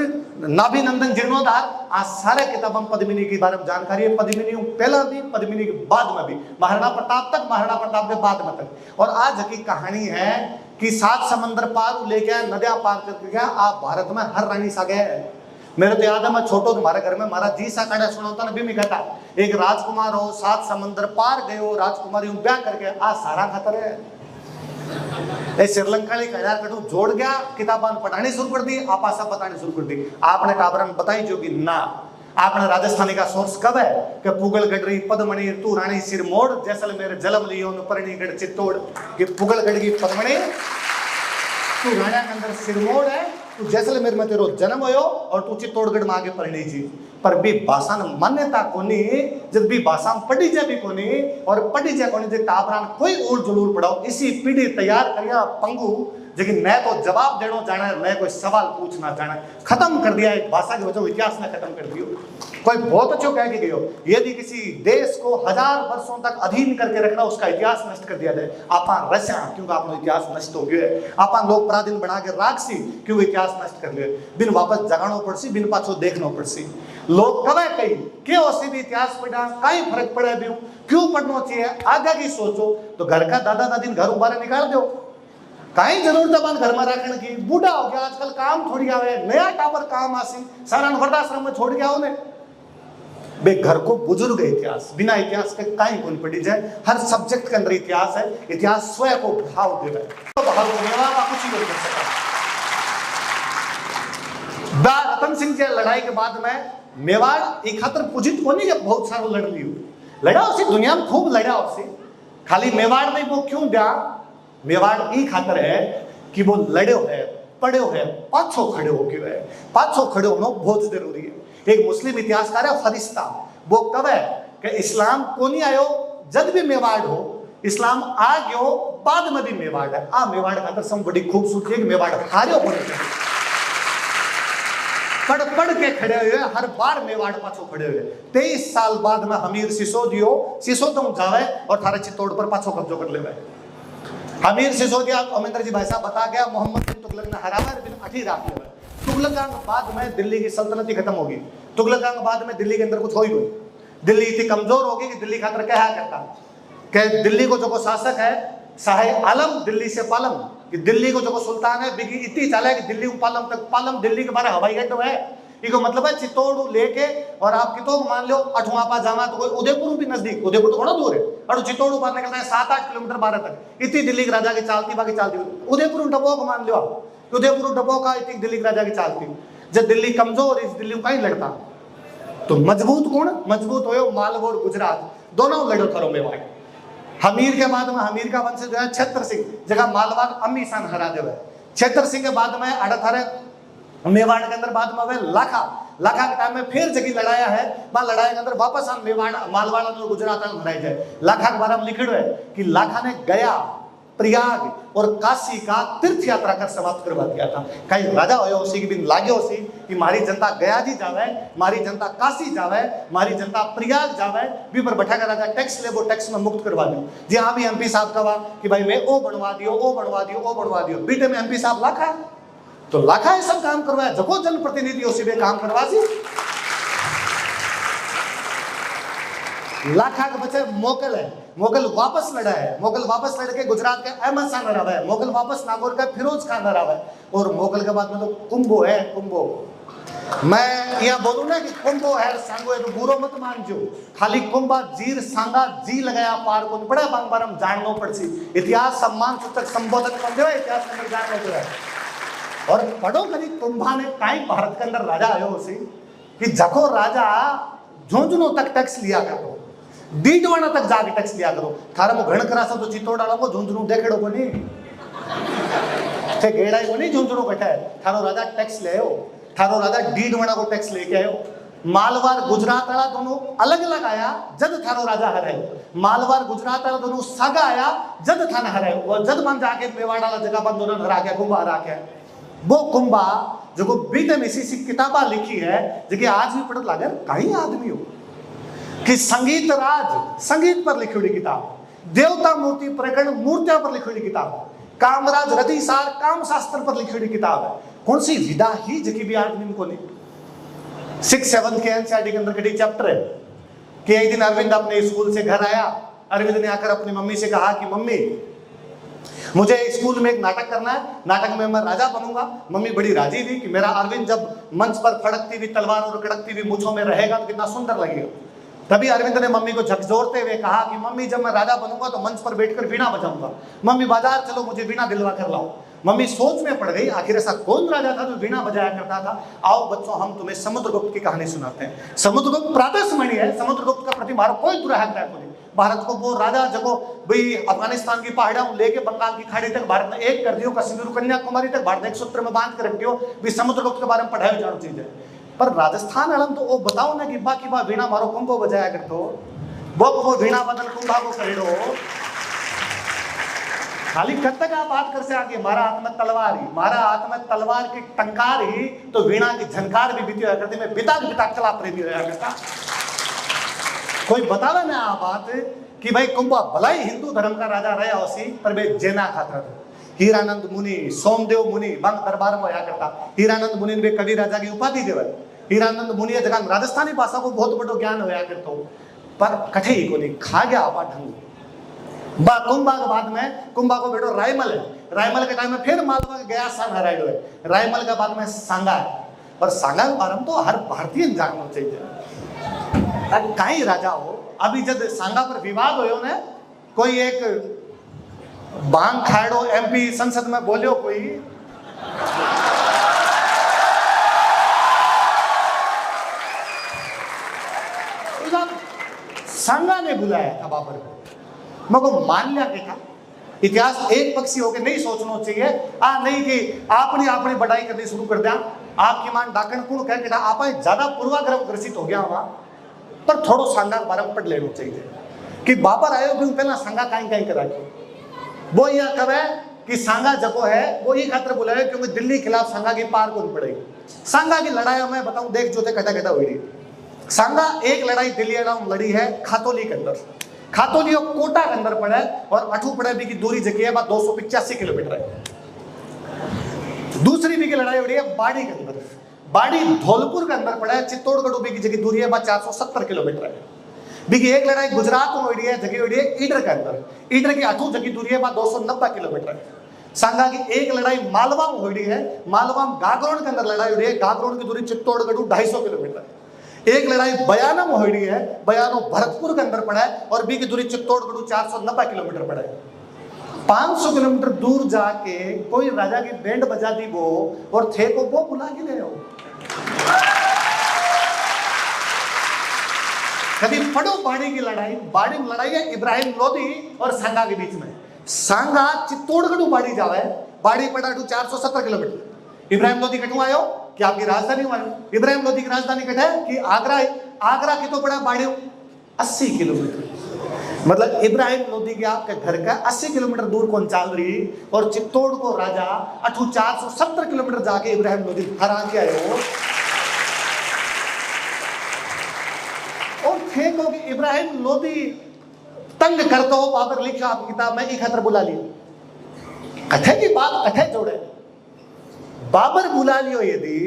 नाभि नंदन जीर्णोद्धार, आज सारे किताब हम पद्मिनी के बारे में जानकारी है। पद्मिनी पहला भी, पद्मिनी के बाद में भी, महाराणा प्रताप तक, महाराणा प्रताप के बाद में तक। और आज की कहानी है कि 7 समंदर पार लेके नदियां पार करके गया आप भारत में हर रानी सा गए। मेरे तो याद है मैं छोटो तुम्हारे घर में हमारा जी सा काड़ा सुनाता ना भी मैं कहता एक राजकुमार हो 7 समंदर पार गए हो राजकुमारी ब्याह करके आज सारा खतर है। श्रीलंका कटू जोड़ गया किताबान पढ़ानी शुरू कर दी, आपा सब बतानी शुरू कर दी। आपने टाबरन बताई जो कि ना आपने राजस्थानी का सोर्स कब है कि पुगल गडरी पद्मणि तू रानी सिरमोड़ जैसलमेर जलम लियो परनीगढ़ चित्तौड़ कि पुगलगढ़ की पद्मणि तू राणा के अंदर सिरमोड़ है, तू जैसलमेर में तेरो जन्म हो और तू चित्तौड़गढ़ में आगे पढ़नी जी। पर भी भाषा मान्यता कोनी जब भी भाषा पढ़ी जाए भी कोनी और पढ़ी जाए कोनी जे टाबरान कोई उड़ जुलूर पढ़ाओ इसी पीढ़ी तैयार करिया पंगु लेकिन मैं तो जवाब देना जाना है, मैं कोई सवाल पूछना जाना है। खत्म कर दिया एक भाषा की वजह इतिहास ने खत्म कर दियो। कोई बहुत अच्छो कह के गयो यदि किसी देश को 1000 वर्षों तक अधीन करके रखना उसका इतिहास नष्ट कर दिया जाए आपा रस्या क्योंकि आपनो इतिहास नष्ट हो गया है। आपा लोग पराधीन बना के राखसी क्यों इतिहास नष्ट कर लिए बिन वापस जगानो पड़सी बिन पाछो देखनो पड़सी। लोग कवे कही क्यों ओसी भी इतिहास पढ़ा कई फर्क पड़े भी क्यों पढ़ना चाहिए आगे की सोचो तो घर का दादा दादी घर बाहर निकाल दो कहीं जरूरत है घर में रखने की। बूढ़ा हो गया आजकल काम थोड़ी आवे नया टावर काम आसी सारा वृद्धाश्रम में छोड़ के आओ ने बे घर को बुजुर्ग इतिहास बिना इतिहास के कहीं कौन पढ़ी जाए। हर सब्जेक्ट के अंदर इतिहास है, इतिहास स्वयं को भाव दे रहा है तो भाव कुछ ही नहीं कर सकता। रतन सिंह की लड़ाई के बाद में मेवाड़ एक खातर पूजित को नहीं जब बहुत सारा लड़ लियो लड़ा उसी दुनिया में खूब लड़ा उसी खाली मेवाड़ नहीं वो क्यों दिया मेवाड़ ई खातर है कि वो लड़े है पढ़े है पाछो खड़े हो क्यों है पाछो खड़े होना बहुत जरूरी है। एक मुस्लिम इतिहासकार है फरिश्ता वो कब है कि इस्लाम को नहीं आयो जब भी मेवाड़ हो इस्लाम आ गयो बाद में भी मेवाड़ है आ मेवाड़ खातर सब बड़ी खूबसूरती है कि मेवाड़ हारे होने पढ़ पढ़ के खड़े हुए हर बार मेवाड़ पाछो खड़े हुए। 23 साल बाद में हमीर सिसोदियो सिसोदों जावे और थारे चित्तौड़ पर पाछो कब्जो कर लेवे। हमीर सिसोदिया अमरिंदर जी भाई साहब बता गया मोहम्मद बिन तुगलक ने हरावा बिन अठी राख लेवे। तुगलक के बाद में दिल्ली की सल्तनत ही खत्म होगी। तुगलक के बाद में दिल्ली के अंदर कुछ हो ही कोई दिल्ली इतनी कमजोर होगी कि दिल्ली खातर क्या करता कि दिल्ली को जो शासक है शाह आलम दिल्ली से पालम कि दिल्ली को जो सुल्तान है बिगी इतनी चाल है कि दिल्ली पालम तक पालम दिल्ली के बारे हवाई अड्डा है इको मतलब है चित्तौड़ लेके और आप कितो मान लो अठवा पा जावा तो कोई उदयपुर भी नजदीक उदयपुर तो थोड़ा दूर है और चित्तौड़ बाहर निकलना है 7-8 किलोमीटर बाहर तक इतनी दिल्ली के राजा की चालती बाकी चालती उदयपुर डबो को मान लो आप उदयपुर डबो का इतनी दिल्ली के राजा की चालती जब दिल्ली कमजोर इस दिल्ली में कहीं लड़ता तो मजबूत कौन मजबूत हो मालवा और गुजरात दोनों लड़ो थारो मेवाड़। हमीर के बाद में हमीर का वंश जो है छत्र सिंह जगह मालवा अम्मी सान हरा देवे। छत्र सिंह के बाद में अड़थारे मेवाड़ के अंदर बाद में वे लाखा लाखा के टाइम में फिर जगह लड़ाया है वहां लड़ाई के अंदर वापस हम मेवाड़ मालवाड़ा और गुजरात में लड़ाई जाए। लाखा के बारे में लिखिड़ो है कि लाखा ने गया प्रयाग और काशी का तीर्थ यात्रा कर समाप्त करवा दिया था। कई राजा होयो उसी के बिन लाग्यो सी कि मारी जनता गया जी जावे, मारी जनता काशी जावे, मारी जनता प्रयाग जावे, भी पर बैठा कर राजा टैक्स ले वो टैक्स में मुक्त करवा दो। जी हाँ भी एमपी साहब कहा कि भाई मैं ओ बनवा दियो ओ बनवा दियो ओ बनवा दियो। बीटे में एमपी साहब लाखा तो लाखा ये सब काम करवाया जको जनप्रतिनिधि उसी में काम करवा सी। लाखा के बच्चे मोगल है, मोगल वापस लड़ा है, मोगल वापस लड़ के गुजरात के अहमद शाह हरावा है, मोगल वापस नागौर का फिरोज खान हरावा है और मोगल के बाद में तो कुंभो है। कुंभो मैं यह बोलूं ना कि कुंभो है सांगो है तो बुरो मत मानजो, खाली कुंभा जीर सांगा जी लगाया पार को पड़ा बांग बारम जाननो पड़सी इतिहास सम्मान सूचक संबोधन कर दो इतिहास में जाननो पड़ा और पढ़ो कभी कुंभा ने काई भारत के अंदर राजा आयो उसी कि जको राजा झुंझुनों तक टैक्स लिया करो डीडवाना तक जाके टैक्स लिया करो। थारा मो घण करा तो चित्तौड़ डालो को झुंझुनू देखेड़ो को नहीं थे गेड़ाई को नहीं झुंझुनू बैठा है। थारो राजा टैक्स ले आयो, थारो राजा डीडवाना को टैक्स लेके आयो। मालवार गुजरात वाला दोनों अलग अलग आया जद थारो राजा हरे, मालवार गुजरात वाला दोनों सागा आया जद थाना हरे और जद मन जाके मेवाड़ वाला जगह बंद दोनों हरा गया कुंभा हरा गया। वो कुंभा जो को बीते में इसी किताबा लिखी है जो आज भी पढ़ लागे कई आदमी हो कि संगीत राज संगीत पर लिखी हुई किताब, देवता मूर्ति प्रकरण मूर्तियों पर लिखी हुई किताब, कामराज रतिसार काम शास्त्र पर लिखी हुई किताब है। कौन सी विदा ही जकी भी आदमी को नहीं 6-7 के एनसीईआरटी के अंदर कटी चैप्टर है कि एक दिन अरविंद अपने स्कूल से घर आया। अरविंद ने आकर अपनी मम्मी से कहा कि मम्मी मुझे स्कूल में एक नाटक करना है, नाटक में मैं राजा बनूंगा। मम्मी बड़ी राजी थी कि मेरा अरविंद जब मंच पर फड़कती हुई तलवार और कड़कती हुई मूंछों में रहेगा तो कितना सुंदर लगेगा। तभी अरविंद ने मम्मी को झकझोरते हुए कहा कि मम्मी जब मैं राजा बनूंगा तो मंच पर बैठकर वीणा बजाऊंगा। मम्मी बाजार चलो मुझे वीणा दिलवा कर लाओ। मम्मी सोच में पड़ गई आखिर ऐसा कौन राजा था जो वीणा बजाया करता था। आओ बच्चों हम तुम्हें समुद्रगुप्त की कहानी सुनाते हैं। समुद्रगुप्त प्रातस्मरणीय है, समुद्रगुप्त का प्रति भारत कोई दुराहक नहीं। भारत को वो राजा जगो भाई अफगानिस्तान की पहाड़ियों लेके बंगाल की खाड़ी तक भारत ने एक कर दियो, कश्मीर कन्याकुमारी तक भारत ने एक सूत्र में बांध कर रख दियो भी समुद्रगुप्त के बारे में पढ़ाई जानो चीज है। पर राजस्थान अलम तो वो बताओ ना कि बाकी बा वीणा मारो कुंभो बजाया करतो वो वीणा बदल कुंभा को करेडो खाली कब तक आप बात कर से आगे मारा हाथ में तलवार ही, मारा हाथ में तलवार की टंकार ही तो वीणा की झनकार भी बीती हुआ करती। मैं बिता चला प्रेमी रहा करता। कोई बतावे ना आप बात कि भाई कुंभा भला ही हिंदू धर्म का राजा रहा उसी पर वे जेना खाता था। हीरानंद मुनि सोमदेव मुनि बंग दरबार में आया करता। हीरानंद मुनि ने कवि राजा की उपाधि देवा। हीरानंद मुनि जगह राजस्थानी भाषा को बहुत बड़ो ज्ञान होया करतो पर कठे ही को नहीं खा गया आपा ढंग बा कुंभा के बाद में कुंभा को बेटो रायमल है। रायमल के टाइम में फिर मालवा गया सान हराइडो है। रायमल के बाद में सांगा है पर सांगा के बारे में तो हर भारतीय जानना चाहिए। कई राजा हो अभी जब सांगा पर विवाद हो ना कोई एक बांग खाड़ो एमपी संसद में बोलियो कोई सांगा ने बुलाया था बाबर को। मैं को मान लिया क्या इतिहास एक पक्षी होकर नहीं सोचना चाहिए नहीं कि आपने आपने बढ़ाई करनी शुरू कर दिया। आपकी मान डाकन कुण कह के आप ज्यादा पूर्वाग्रह ग्रसित हो गया वहां पर थोड़ो सांगा के बारे में पढ़ लेना चाहिए कि बाबर आयो भी पहला सांगा कहीं कहीं करा वो यह कहे कि सांगा जको है वो ये खातर बुलाया क्योंकि दिल्ली खिलाफ सांगा की पार को पड़ेगी। सांगा की लड़ाई में बताऊं देख जो थे कटा कटा हुई। सांगा एक लड़ाई दिल्ली लड़ी है खातोली के अंदर। खातोली और कोटा के अंदर पड़ा है और अठू पड़े भी की दूरी जगह है 285 किलोमीटर है। दूसरी भी की लड़ाई हो रही है बाड़ी के अंदर। बाड़ी धौलपुर के अंदर पड़ा है। चित्तौड़गढ़ भी की जगह दूरी है 470 किलोमीटर है। बीकी एक लड़ाई गुजरात में हो रही है जगह हो रही है ईडर के अंदर। ईडर की अठू जगह दूरी है 290 किलोमीटर है। सांगा की एक लड़ाई मालवा में हो रही है। मालवा में गागरोन के अंदर लड़ाई हो रही है। गागरोन की दूरी चित्तौड़गढ़ 250 किलोमीटर है। एक लड़ाई बयाना में हो रही है। बयानो भरतपुर के अंदर पड़ा है और बी की दूरी चित्तौड़गढ़ 490 किलोमीटर पड़ा है। 500 किलोमीटर दूर जाके कोई राजा की बैंड बजा दी वो और थे को वो बुला के ले हो कभी पढ़ो बाड़ी की लड़ाई। बाड़ी में लड़ाई है इब्राहिम लोधी और सांगा के बीच में। सांगा चित्तौड़गढ़ बाड़ी जावे, बाड़ी पड़ा 470 किलोमीटर। इब्राहिम लोधी कटू आयो कि आपकी राजधानी में आयो। इब्राहिम लोधी की राजधानी कट है कि आगरा है। आगरा की तो पड़ा बाड़ी 80 किलोमीटर। मतलब इब्राहिम लोधी के आपके घर का 80 किलोमीटर दूर कौन चाल रही, और चित्तौड़ को राजा 470 किलोमीटर जाके इब्राहिम लोधी हरा के आयो। और थे को कि इब्राहिम लोधी तंग करते हो बाबर लिखा आपकी किताब में एक खतर बुला लिया। कथे की बात कथे जोड़े, बाबर बुला लियो यदि,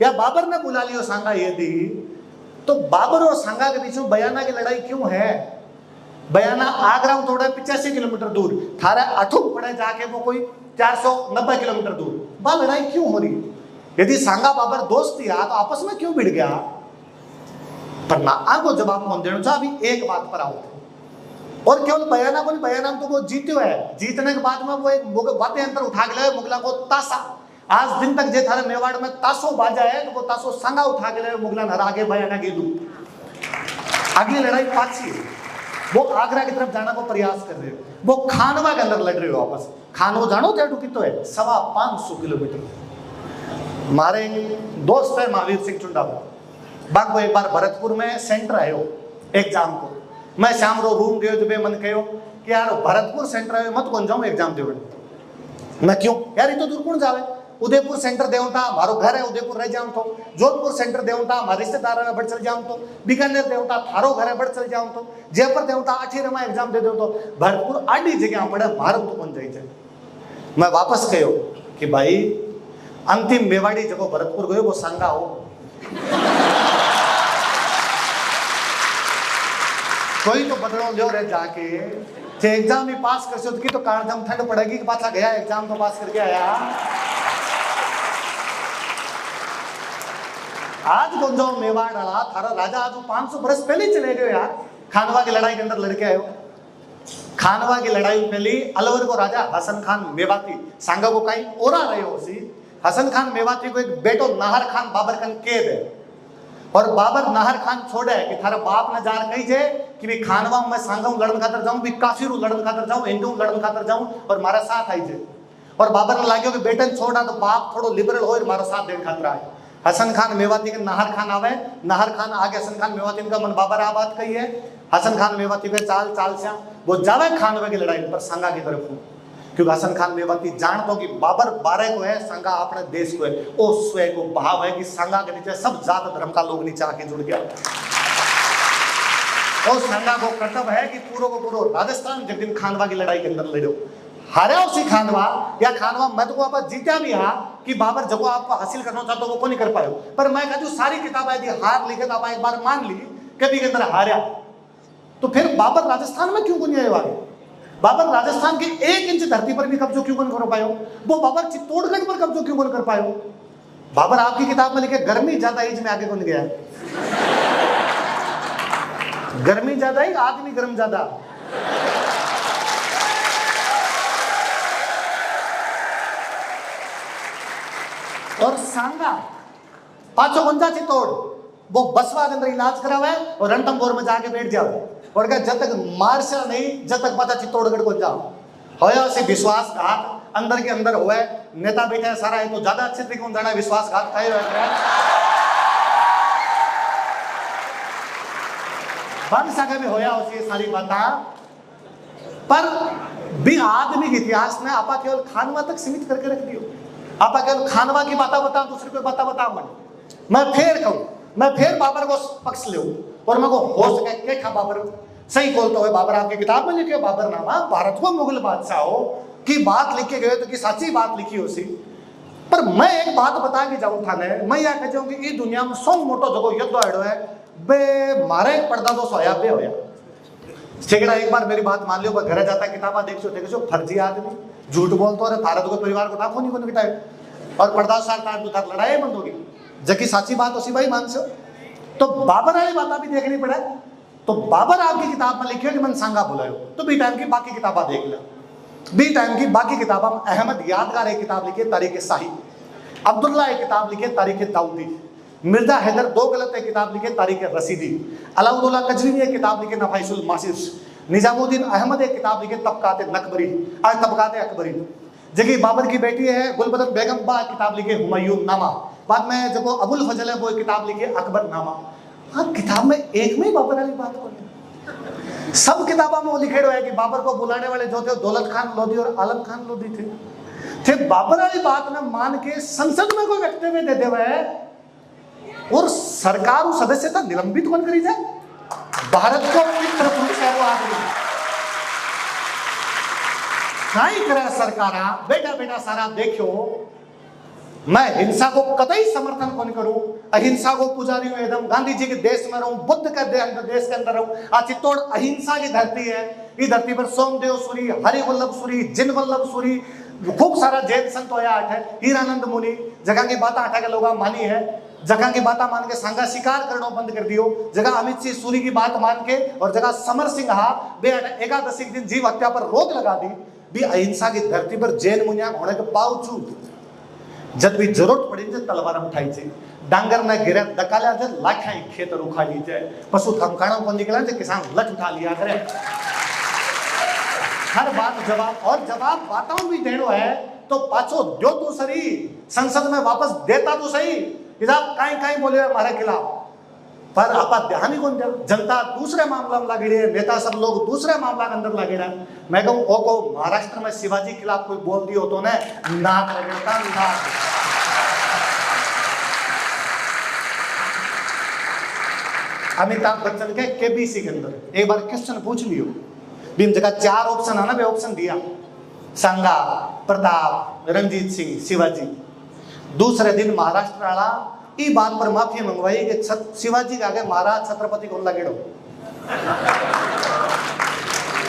या बाबर ने बुला लियो सांगा यदि, तो बाबर और सांगा के बीच में बयाना की लड़ाई क्यों है? बयाना आगरा में थोड़ा 85 किलोमीटर दूर, थारा अठुक पड़े जाके वो कोई 490 किलोमीटर दूर। वह लड़ाई क्यों हो रही? यदि सांगा बाबर दोस्त थी तो आपस में क्यों भिड़ गया? पर ना आगो जवाब कौन देना चाह। अभी एक बात पर आओ, और केवल बयाना को नहीं, बयाना में तो वो जीत्यो है। जीतने के बाद में वो एक बातें अंतर उठा के लाए मुगला को तासा। आज दिन तक जे थारे मेवाड़ में तासो बाजा है, तो वो तासो सांगा उठा के लाए मुगला हरा के बयाना के दू। अगली लड़ाई पाछी है, वो आगरा की तरफ जाना को प्रयास कर रहे हो, वो खानवा के अंदर लड़ रहे हो आपस। खानवा जानो तेटू कितो है 550 किलोमीटर। मारे दोस्त है महावीर सिंह चुंडा बाग, एक बार भरतपुर में सेंटर आयो एग्जाम को। मैं शाम रो रूम गयो तो मन कहो कि यार भरतपुर सेंटर आयो मत कौन जाऊं एग्जाम देवे। मैं क्यों यार, ये तो दूर कौन जावे। उदयपुर सेंटर देवता मारो घर है, उदयपुर रह जाऊं तो। जोधपुर सेंटर देवता हमारे रिश्तेदार है, बढ़ चल जाऊं तो। बीकानेर देवता थारो घर है, बढ़ चल जाऊं तो। जयपुर देवता अठीर में एग्जाम दे दो तो। भरतपुर आडी जगह पड़े, मारो तो कौन जाए। मैं वापस कहो कि भाई अंतिम मेवाड़ी जगह भरतपुर गयो वो सांगा हो। कोई तो बदलो लियो रे जाके, जे एग्जाम में पास कर सो तो कारणजम ठंड पड़ेगी कि पाछा गया एग्जाम तो पास करके आया। आज कौन जाओ मेवाड़ वाला थारा राजा आज 500 बरस पहले चले गए यार। खानवा की लड़ाई के अंदर लड़के आयो। खानवा की लड़ाई पहली अलवर को राजा हसन खान मेवाती सांगा को कहीं ओरा रहे हो सी। हसन खान मेवाती को एक बेटो नाहर खान बाबर कन कैद है, और बाबर नाहर खान छोड़े कि थारा बाप ने जार कही जे कि भी खानवा में सांगा लड़न खातर जाऊं, भी काफिरू लड़न खातर जाऊं, हिंदू लड़न खातर जाऊं, और मारा साथ आई जे। और बाबर ने लाग्यो कि बेटन छोड़ा तो बाप थोड़ो लिबरल हो, मारा साथ देन खातर आए। हसन खान मेवाती के नाहर खान आवे, नाहर खान आगे हसन खान मेवाती का मन बाबर आबाद कही है। हसन खान मेवाती के चाल चाल से वो जावे खानवा की लड़ाई पर सांगा की तरफ, क्योंकि हसन खान मेवाती जानतो कि बाबर 12 को है, सांगा अपने देश को है। ओ स्वय को भाव है कि सांगा के नीचे सब जात धर्म का लोग नीचे आके जुड़ गया। और सांगा को कर्तव्य है कि पूरो को पूरो राजस्थान जिस दिन खानवा की लड़ाई के अंदर लड़ो, हारे उसी खानवा या खानवा मैं तो आप जीता भी हा कि बाबर जगह आपको हासिल करना चाहते वो को नहीं कर पाए। पर मैं कहती हूँ सारी किताबें यदि हार लिखे तो आप एक बार मान ली कभी के अंदर हारा, तो फिर बाबर राजस्थान में क्यों को नहीं आए आगे? बाबर राजस्थान के 1 इंच धरती पर भी कब्जो क्यों नहीं कर पायो? वो बाबर चित्तौड़गढ़ पर कब्जो क्यों नहीं कर पायो? बाबर आपकी किताब में लिखे गर्मी ज्यादा एज में आगे कौन गया? गर्मी ज्यादा है, आदमी गर्म ज्यादा। और सांगा पांचों गुंजा चित्तौड़ वो बसवा के अंदर इलाज करावे और रणथंभौर में जाके बैठ जाओ और कहा जब तक मार्शल नहीं जब तक पता चित्तौड़गढ़ को जाओ। होया से विश्वासघात अंदर के अंदर हुआ है, नेता बैठा है सारा है तो ज्यादा अच्छे तरीके से जाना है विश्वासघात खाए रहे बन सके भी होया उसी सारी बात। पर भी आदमी के इतिहास में आपा केवल खानवा तक सीमित करके रख दियो। आपा केवल खानवा की बात बता दूसरे को बात बता मन। मैं फिर कहूं, मैं फिर बाबर को पक्ष ले और मैं को हो सके के खा बाबर सही बोलता हुए। बाबर आपकी किताब में लिखे बाबर नामा भारत को मुगल बादशाहों की बात लिखे गए तो की सच्ची बात लिखी हो सी। पर मैं एक बात बता के जाऊं थाने, मैं यह कह जाऊं कि इस दुनिया में सौ मोटो जगह युद्ध आड़ो है बे मारे पर्दा तो सोया बे होया। ठेकेड़ा एक बार मेरी बात मान लियो, पर घर जाता किताबा देखो फर्जी आदमी झूठ बोलते और भारत को परिवार को नाखो नहीं को निकटाए और पर्दा सार तार लड़ाई बंद होगी जबकि साची बात उसी भाई मान सो। तो बाबर वाली बात भी देखनी पड़े। तो बाबर आपकी किताब में लिखे कि मन सांगा बुलायो तो बी टाइम की बाकी किताबा देख ले। बी टाइम की बाकी किताबा में अहमद यादगार एक किताब लिखी तारीख शाही, अब्दुल्ला एक किताब लिखी तारीख दाऊदी, मिर्जा हैदर 2 गलत है किताब लिखे तारीख रसीदी, अलाउद्दौला कजवी ने किताब लिखे नफाइसुल मासिस, निजामुद्दीन अहमद एक किताब लिखे तबकात नकबरी तबकात अकबरी, जगह बाबर की बेटी है गुलबदन बेगम बा किताब लिखे हुमायूं नामा, बाद में जो अबुल फजल है वो किताब लिखे अकबर नामा। हाँ, किताब में एक में ही बाबर वाली बात को सब किताबों में वो लिखे हुए है कि बाबर को बुलाने वाले जो थे दौलत खान लोधी और आलम खान लोधी थे बाबर वाली बात में मान के संसद में कोई वक्तव्य देते हुए और सरकार उस सदस्यता निलंबित कौन करी जाए? भारत को मित्र पुरुष है वो आदमी नहीं करे सरकार। बेटा बेटा सारा देखो, मैं हिंसा को कतई समर्थन कौन करूं, अहिंसा को पुजारी हूं, एकदम गांधी जी के देश में रहूं, बुद्ध के देश के अंदर रहूं। आज चित्तौड़ अहिंसा की धरती है, इस धरती पर सोमदेव सूरी, हरिवल्लभ सूरी, जिनवल्लभ सूरी, खूब सारा जैन संत होया है, हीरानंद मुनि, जगह की बात आठा के लोग मानी है, जगह की बात मान के सांगा शिकार करना बंद कर दियो, जगह अमित सिंह सूरी की बात मान के और जगह समर सिंह एकादशी दिन जीव हत्या पर रोक लगा दी। भी अहिंसा की धरती पर जैन मुनिया होने के बावजूद जब भी जरूरत पड़ी तो तलवार उठाई थी, डांगर न गिरे दकाल्या थे, लाखाई खेतर उखाड़ी जाए, पशु थमकाणों को निकला थे, किसान लठ उठा लिया करे। हर बात जवाब और जवाब बातों भी देनो है तो पाछो दो तो सही, संसद में वापस देता तो सही। इधर कहीं कहीं बोले हमारे खिलाफ, पर आप ध्यान ही कौन दे? जनता दूसरे मामला में लगी है, नेता सब लोग दूसरे मामला के अंदर लगे रहे। मैं कहूँ ओ को महाराष्ट्र में शिवाजी खिलाफ कोई बोल दियो तो नाक लगता नाक। अमिताभ बच्चन के केबीसी के अंदर एक बार क्वेश्चन पूछ लियो, भी जगह 4 ऑप्शन है ना, वे ऑप्शन दिया संगा, प्रताप, रंजीत सिंह, शिवाजी। दूसरे दिन महाराष्ट्र वाला ई बात पर माफी मंगवाई कि शिवाजी के आगे महाराज छत्रपति को लगेड़ो।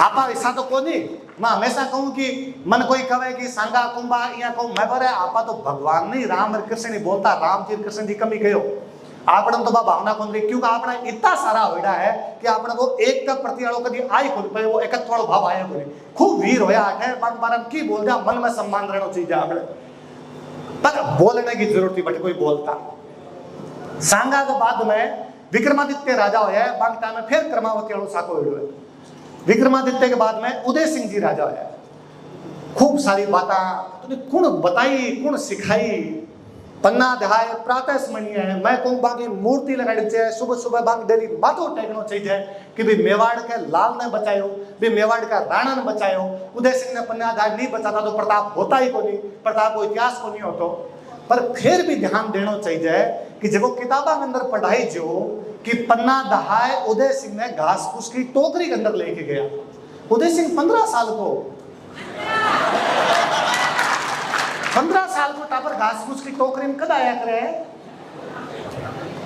आपा ऐसा तो को नहीं, मैं हमेशा कहूं कि मन कोई कहे कि सांगा कुंभा या कहूं मैं बोले आपा तो भगवान नहीं राम और कृष्ण नहीं बोलता, राम जी कृष्ण जी कमी कहो आपने तो भावना कौन रही, क्योंकि आपने इतना सारा होड़ा है कि आपने वो एक का प्रति आलो कभी आई खुद पे वो एक थोड़ा भाव आया कोई खूब वीर होया है बार बार की बोल दिया, मन में सम्मान रहना चाहिए आपने, पर बोलने की जरूरत थी बट कोई बोलता। सांगा के बाद में विक्रमादित्य राजा होया, बांगटा में फिर क्रमावती अणु साको हुए। विक्रमादित्य के बाद में उदय सिंह जी राजा होया। खूब सारी बातें तूने कौन बताई कौन सिखाई, पन्ना अध्याय प्रातः स्मरणीय है। मैं कहूँ बाकी मूर्ति लगानी चाहिए, सुबह सुबह बाकी डेली माथो टेकना चाहिए कि भी मेवाड़ के लाल ने बचायो, भी मेवाड़ का राणा ने बचायो। उदय सिंह ने पन्ना अध्याय नहीं बचाता तो प्रताप होता ही को नहीं, प्रताप को इतिहास को नहीं होता। पर फिर भी ध्यान देना चाहिए कि जब किताबा के अंदर पढ़ाई जो कि पन्ना दहाय उदय सिंह ने घास फूस की टोकरी के अंदर लेके गया। उदय सिंह 15 साल को 15 साल को टापर घास फूस की टोकरी में कद आया करे,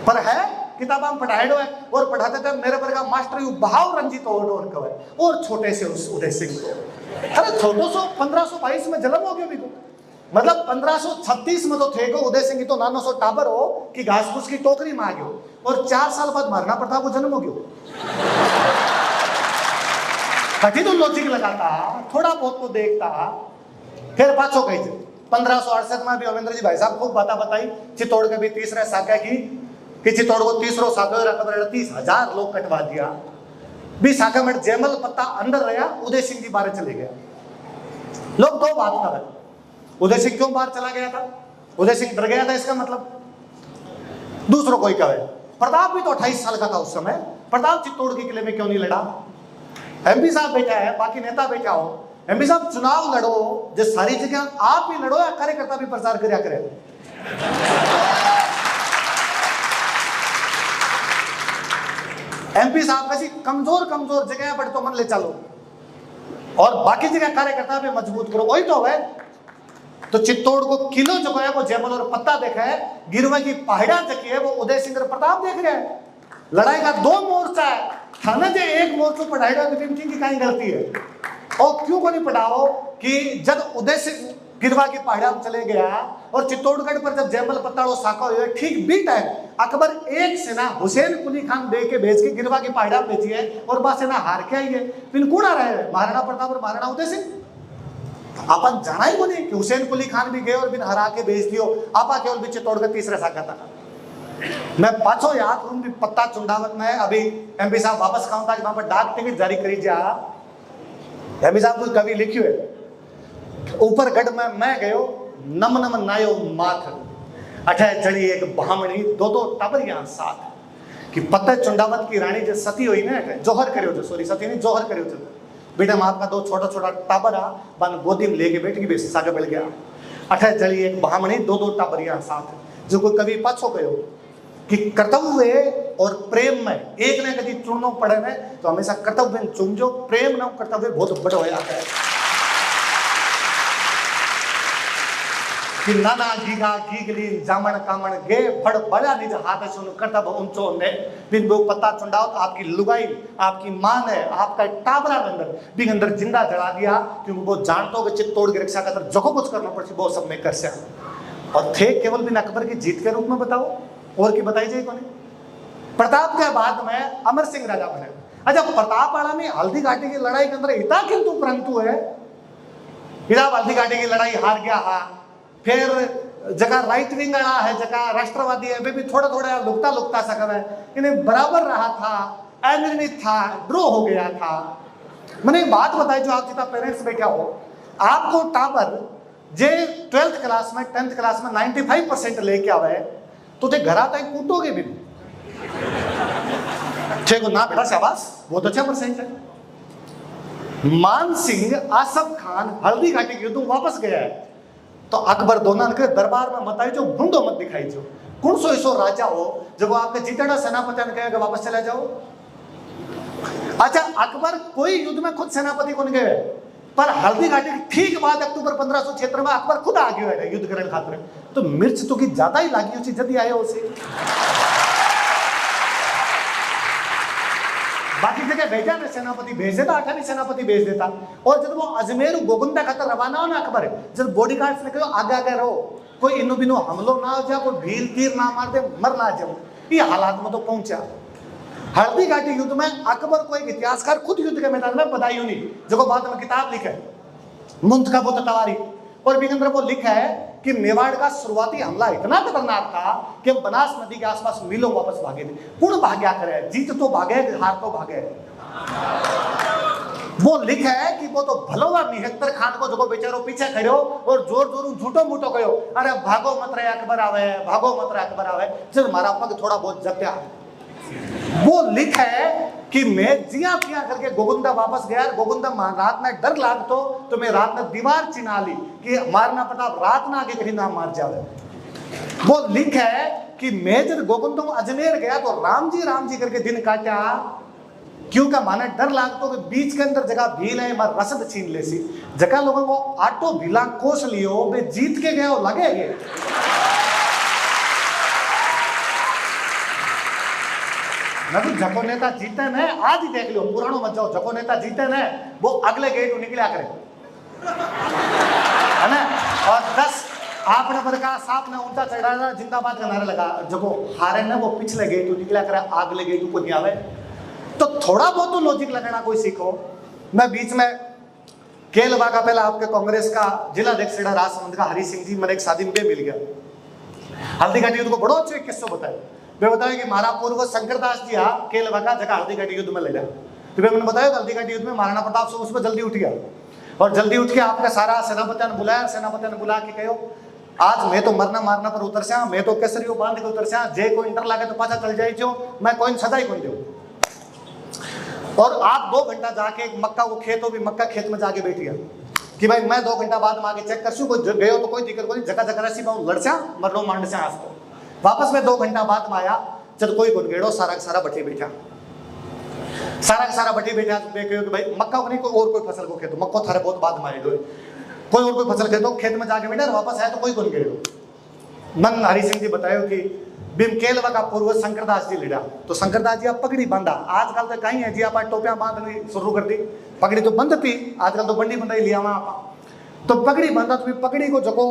पर है किताबा में पढ़ाए है और पढ़ाते थे मेरे पर का मास्टर यू बहाव रंजित और कवे और छोटे से उस उदय सिंह को अरे छोटो सो 1522 में जन्म हो गया भी को, मतलब 1536 में तो थे को उदय सिंह तो 900 टाबर हो कि घास फूस की टोकरी में आ गयो और 4 साल बाद महाराणा प्रताप को जन्म हो गयो। कठी तो लॉजिक लगाता, थोड़ा बहुत तो देखता, फिर पाछो कही थे 1568 में भी अमेंद्र जी भाई साहब खूब बात बताई चित्तौड़ के भी तीसरे साका की कि चित्तौड़ को तीसरो साका 30,000 लोग कटवा दिया। भी साका में जयमल पत्ता अंदर रहा, उदय सिंह जी बाहर चले गया। लोग दो बात कर रहे, उदय सिंह क्यों बाहर चला गया था? उदय सिंह डर गया था इसका मतलब। दूसरों कोई कहे प्रताप भी तो 28 साल का था उस समय, प्रताप चित्तौड़ के किले में क्यों नहीं लड़ा? एमपी साहब बैठा है, बाकी नेता बैठा हो, एमपी साहब चुनाव लड़ो, जो सारी जगह आप ही लड़ो या कार्यकर्ता भी प्रचार करया करे। एमपी साहब कैसी कमजोर कमजोर जगह पर तो मन ले चलो और बाकी जगह कार्यकर्ता भी मजबूत करो, वही तो है। तो चित्तौड़ को किलो जो है वो जयमल और पत्ता देखा है, गिरवा की पहाड़ा जकी है वो उदय सिंह और प्रताप देख रहे हैं। लड़ाई का 2 मोर्चा है, थाने जे एक मोर्चो पढ़ाएगा तो की कहीं गलती है और क्यों को नहीं पढ़ाओ कि जब उदय सिंह गिरवा की पहाड़ा में चले गया और चित्तौड़गढ़ पर जब जयमल पत्ताड़ो साका हुआ ठीक बी टाइम अकबर एक सेना हुसैन कुली खान दे के भेज के गिरवा की पहाड़ा में भेजी है और बा सेना हार के आई है। फिर कौन आ रहे हैं? महाराणा प्रताप और महाराणा उदय सिंह। अपन जाना ही को नहीं कि हुसैन कुली खान भी गए और बिन हरा के भेज दियो, आपा केवल भी चित्तौड़ का तीसरा साका था। मैं पाछो याद करूं भी पत्ता चुंडावत में अभी एमपी साहब वापस कहूं था कि वहां पर डाक टिकट जारी करी जा। एमपी साहब कोई कवि लिखियो है, ऊपर गढ़ में मैं गयो नम नम नायो माथ, अठे चढ़ी एक ब्राह्मणी दो दो टाबरियां साथ। कि पत्ते चुंडावत की रानी जो सती हुई ना, जोहर करियो जो, सॉरी सती नहीं जोहर करियो जो, बेटा माँ का दो छोटा छोटा टाबर आ बन गोदी में लेके बैठ गई, बेसी सागे बढ़ गया। अठे चढ़ी एक ब्राह्मणी दो दो टाबरियां साथ। जो कोई कवि पाछो कहो कि कर्तव्य और प्रेम में एक ने कभी चुनना पड़े ने तो हमेशा कर्तव्य चुनजो, प्रेम ना कर्तव्य बहुत बड़ा होया है। कि नाना गीगा गीगली जामन कामन गे फड़ बड़ा निज हाथ से उन कर्तव्य ऊंचो ने बिन वो पत्ता चुंडाओ तो आपकी लुगाई आपकी मान है आपका टाबरा अंदर बिन अंदर जिंदा जला दिया, क्योंकि वो जानतो कि चित्त तोड़ के रक्षा का जो कुछ करना पड़े वो सब में कर से। और थे केवल बिन अकबर की जीत के रूप में बताओ, और की बताई जाए कौन? प्रताप के बाद में अमर सिंह राजा बने। अच्छा, प्रताप वाला में हल्दी घाटी की लड़ाई के अंदर इतना किंतु परंतु है, इधर हल्दी घाटी की लड़ाई हार गया हा, फिर जगह राइट विंग रहा है, जगह राष्ट्रवादी है, वे भी थोड़ा थोड़ा लुकता लुकता सा कर है, इन्हें बराबर रहा था, अनिर्णित था, ड्रॉ हो गया था। मैंने एक बात बताई जो आप जितना पेरेंट्स में क्या हो, आपको टाबर जे 12th क्लास में 10th क्लास में 95% लेके आवे तो ते घर आता कूटोगे भी छे को ना बेटा शाबाश बहुत अच्छा परसेंट है। मान सिंह आसफ खान हल्दी घाटी के युद्ध वापस गया है तो अकबर दोनों के दरबार में बताई जो भूडो मत दिखाई जो कौन सो ऐसो राजा हो जब आपके जीतना सेनापति ने कहेगा वापस चले जाओ। अच्छा, अकबर कोई युद्ध में खुद सेनापति कौन गए, पर हल्दी घाटी की ठीक बाद अक्टूबर 1576 में अकबर खुद आ गया है युद्ध करने खातिर, तो मिर्च तो की ज्यादा ही लागी उसी जल्दी आया उसे। बाकी जगह भेजा ना सेनापति भेज देता, 8वीं सेनापति भेज देता। और जब वो अजमेर गोगुंदा खातर रवाना हो ना अकबर, जब बॉडीगार्ड्स ने कहो आगे आगे रहो, कोई इनो बिनो हमलो ना हो जाए, कोई भील तीर ना मार दे, मर ना जाओ, ये हालात में तो पहुंचा। हल्दी घाटी युद्ध में अकबर को एक इतिहासकार खुद युद्ध के मैदान में बधाई नहीं, जो बाद में किताब लिखा है मुंतखब तवारी, और भी अंदर वो लिखा है कि मेवाड़ का शुरुआती हमला इतना खतरनाक था कि हम बनास नदी के आसपास मीलों वापस भागे थे। कौन भाग्या करे, जीत तो भागे हार तो भागे। वो लिखा है कि वो तो भलोवा निहत्तर खान को जो बेचारो पीछे खड़े हो और जोर जोर झूठो मूठो कहो, अरे भागो मत रहे अकबर आवे, भागो मत रहे अकबर आवे, चल मारा पग थोड़ा बहुत जप्या। वो लिखा है कि मैं जिया पिया करके गोगुंदा वापस गया, गोगुंदा रात में डर लाग तो मैं रात में दीवार चिन्हा ली कि मारना प्रताप रात ना आगे कहीं ना मार जावे। वो लिखा है कि मैं जब गोगुंदा अजमेर गया तो राम जी करके दिन काटा, क्योंकि माने डर लाग तो बीच के अंदर जगह भील है मार रसद छीन ले सी, जगह लोगों को आटो भीला कोस लियो वे जीत के गए लगे। ना तो जको नेता जीते ने आज ही देख लो, पुरानो मत जाओ, जको नेता जीते ने वो अगले गेट निकला करे है ना, और 10 आपने बरका सांप ने ऊंचा चढ़ाया जिंदाबाद का नारा लगा, जको हारे ने वो पिछले गेट निकला करे अगले गेट को नहीं आवे। तो थोड़ा बहुत तो लॉजिक लगाना कोई सीखो। मैं बीच में केलवा का पहला आपके कांग्रेस का जिला अध्यक्ष राजसमंद का हरी सिंह जी मेरे एक शादी में मिल गया, हल्दी घाटी युद्ध को बड़ो अच्छे किस्सा बताया। वे बताया कि महाराज पूर्व शंकरदास जी केलवा का जगह हल्दी घाटी युद्ध में ले जाए, तो वे मैंने बताया हल्दी घाटी युद्ध में महाराणा प्रताप से उसमें जल्दी उठ गया, और जल्दी उठ के आपका सारा सेनापति ने बुलाया, सेनापति ने बुला के कहो आज मैं तो मरना मारना पर उतर से, मैं तो केसरियो बांध के उतर से, जे कोई इंटर लागे तो पाछा चल जाए जो मैं कोई सजा ही कोई दू। और आप 2 घंटा जाके मक्का को खेत हो भी मक्का खेत में जाके बैठ गया कि भाई मैं 2 घंटा बाद में आगे चेक कर कोई गए हो तो कोई दिक्कत कोई, जगह जगह सी लड़सा मरनो मांड से आज को वापस में 2 घंटा बाद में आया, चल कोई गुनगेड़ो सारा सारा बटी बैठा, सारा बटी बैठा कि भाई मक्का को नहीं कोई फसल को खेतो, मक्को थारे बहुत बाद में आए कोई और कोई फसल खेतो, खेत में जाके बैठा वापस आया तो कोई गुनगेड़ो। मन हरी सिंह जी बतायो कि बिम केलवा का पूर्व शंकरदास जी लिड़ा, तो शंकरदास जी आप पगड़ी बांधा, आजकल तो कहीं है जी आप टोपियां बांधनी शुरू कर दी, पगड़ी तो बंद थी, आजकल तो बंडी बंधाई लिया वहां, तो पगड़ी बांधा तो पगड़ी को जको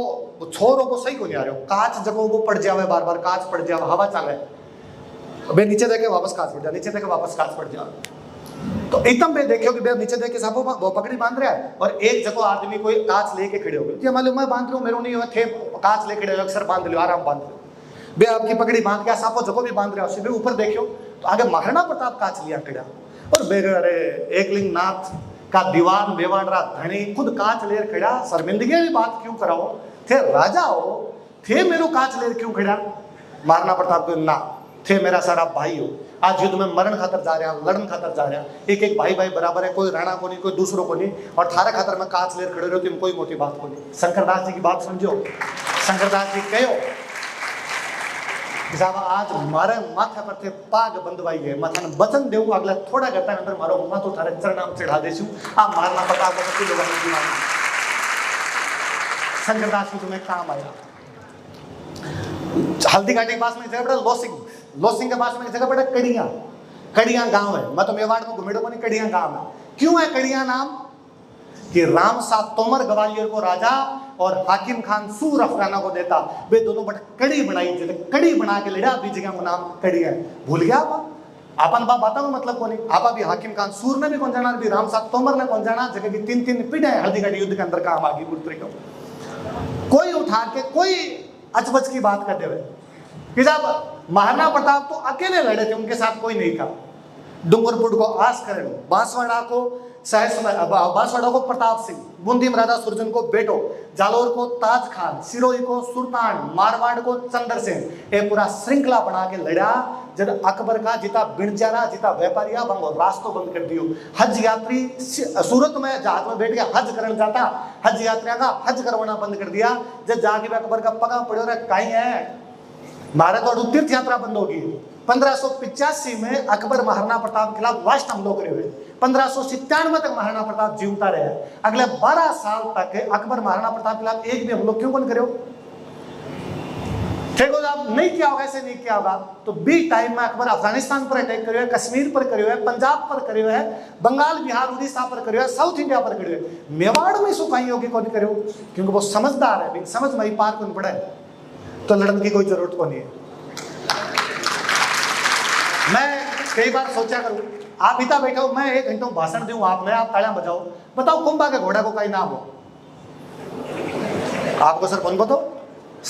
छोरो को सही को नहीं आ रहे हो, कांच जको वो पड़ जावे, बार बार कांच पड़ जावे, हवा चले बे नीचे देखे वापस कांच पड़ जाए, नीचे देखे वापस कांच पड़ जाए। तो एकदम बे देखियो कि बे नीचे देखे साहब वो पगड़ी बांध रहा है और एक जगह आदमी कोई कांच लेके खड़े हो गए, जी मालूम मैं बांध रहा हूँ, मेरे नहीं थे कांच लेके खड़े, अक्सर बांध लो आराम बांध लो। बे आपकी पगड़ी बांध के सापो जको भी बांध रहा हो ऊपर देखियो तो आगे महाराणा प्रताप काच लिया कड़ा और बेगर अरे एकलिंग नाथ का दीवान बेवाड़ा धनी खुद काच लेर खड़ा शर्मिंदगी की बात क्यों कराओ थे राजा हो थे मेरो काच लेर क्यों खड़ा महाराणा प्रताप को ना थे मेरा सारा भाई हो आज युद्ध में मरण खातर जा रहा लड़न खातर जा रहा एक एक भाई भाई बराबर है कोई राणा को नहीं कोई दूसरों को नहीं और थारे खातर में काच लेर खड़े रहो तुम कोई मोटी बात को नहीं शंकरदास जी की बात समझो शंकरदास जी कहो कि साहब आज मारे माथा पर थे पाग बंधवाई है माथा ने वचन देऊ अगला थोड़ा घंटा अंदर मारो माथो थारे चरणाम चढ़ा देसु आ मारना प्रताप को किसी लोगों ने मार शंकरदास जी तुम्हें काम आया हल्दी घाटी के पास में जगह पड़ा लोसिंग के पास में जगह पड़ा कड़िया गांव है मैं तो मेवाड़ को घुमेड़ो को नहीं कड़िया गांव है क्यों है कड़िया नाम कि राम सा तोमर ग्वालियर को राजा और हाकिम खान सूर अफगाना को देता वे दोनों बट कड़ी बनाई जैसे कड़ी बना के लेड़ा अभी जगह नाम कड़ी है भूल गया आप अपन बात बताओ मतलब को नहीं आप अभी हाकिम खान सूर ने भी कौन जाना अभी राम सा तोमर ने कौन जाना जगह की तीन तीन पीढ़े हल्दी घाटी युद्ध के अंदर काम आगे पुत्री को कोई उठा के कोई अचबच की बात करते हुए कि साहब महाराणा प्रताप तो अकेले लड़े थे उनके साथ कोई नहीं था डूंगरपुर को आस करे बांसवाड़ा को बांसवाड़ा को प्रताप सिंह बूंदी में राजा सुरजन को बेटो जालोर को ताज खान सिरोही को सुल्तान मारवाड़ को चंद्र सेन ये पूरा श्रृंखला बना के लड़ा जब अकबर का जिता बिणचारा जिता व्यापारिया बंगो रास्तों बंद कर दियो हज यात्री सूरत में जहाज में बैठ के हज करने जाता हज यात्रियों का हज करवाना बंद कर दिया जब जाके अकबर का पगा पड़ो रहा कहीं है भारत और तीर्थ यात्रा बंद होगी 1585 में अकबर महाराणा प्रताप के खिलाफ लास्ट हमलों करे हुए 1597 तक महाराणा प्रताप जीवता रहे अगले 12 साल तक अकबर महाराणा प्रताप के खिलाफ एक भी हमलों क्यों कौन करे ठीक हो आप नहीं किया होगा ऐसे नहीं किया होगा तो बी टाइम में अकबर अफगानिस्तान पर अटैक करे हुए कश्मीर पर करे हुए पंजाब पर करे हुए बंगाल बिहार उड़ीसा पर करे हुए साउथ इंडिया पर करे हुए मेवाड़ में सुखाई होगी कौन करे क्योंकि वो समझदार है समझ में पार कौन पड़ा है तो लड़न की कोई जरूरत को नहीं है मैं कई बार सोचा करूं आप इतना बैठे हो मैं 1 घंटा भाषण दूं आप तालियां बजाओ बताओ कुंभा के घोड़ा को कई नाम हो आपको सर कौन बताओ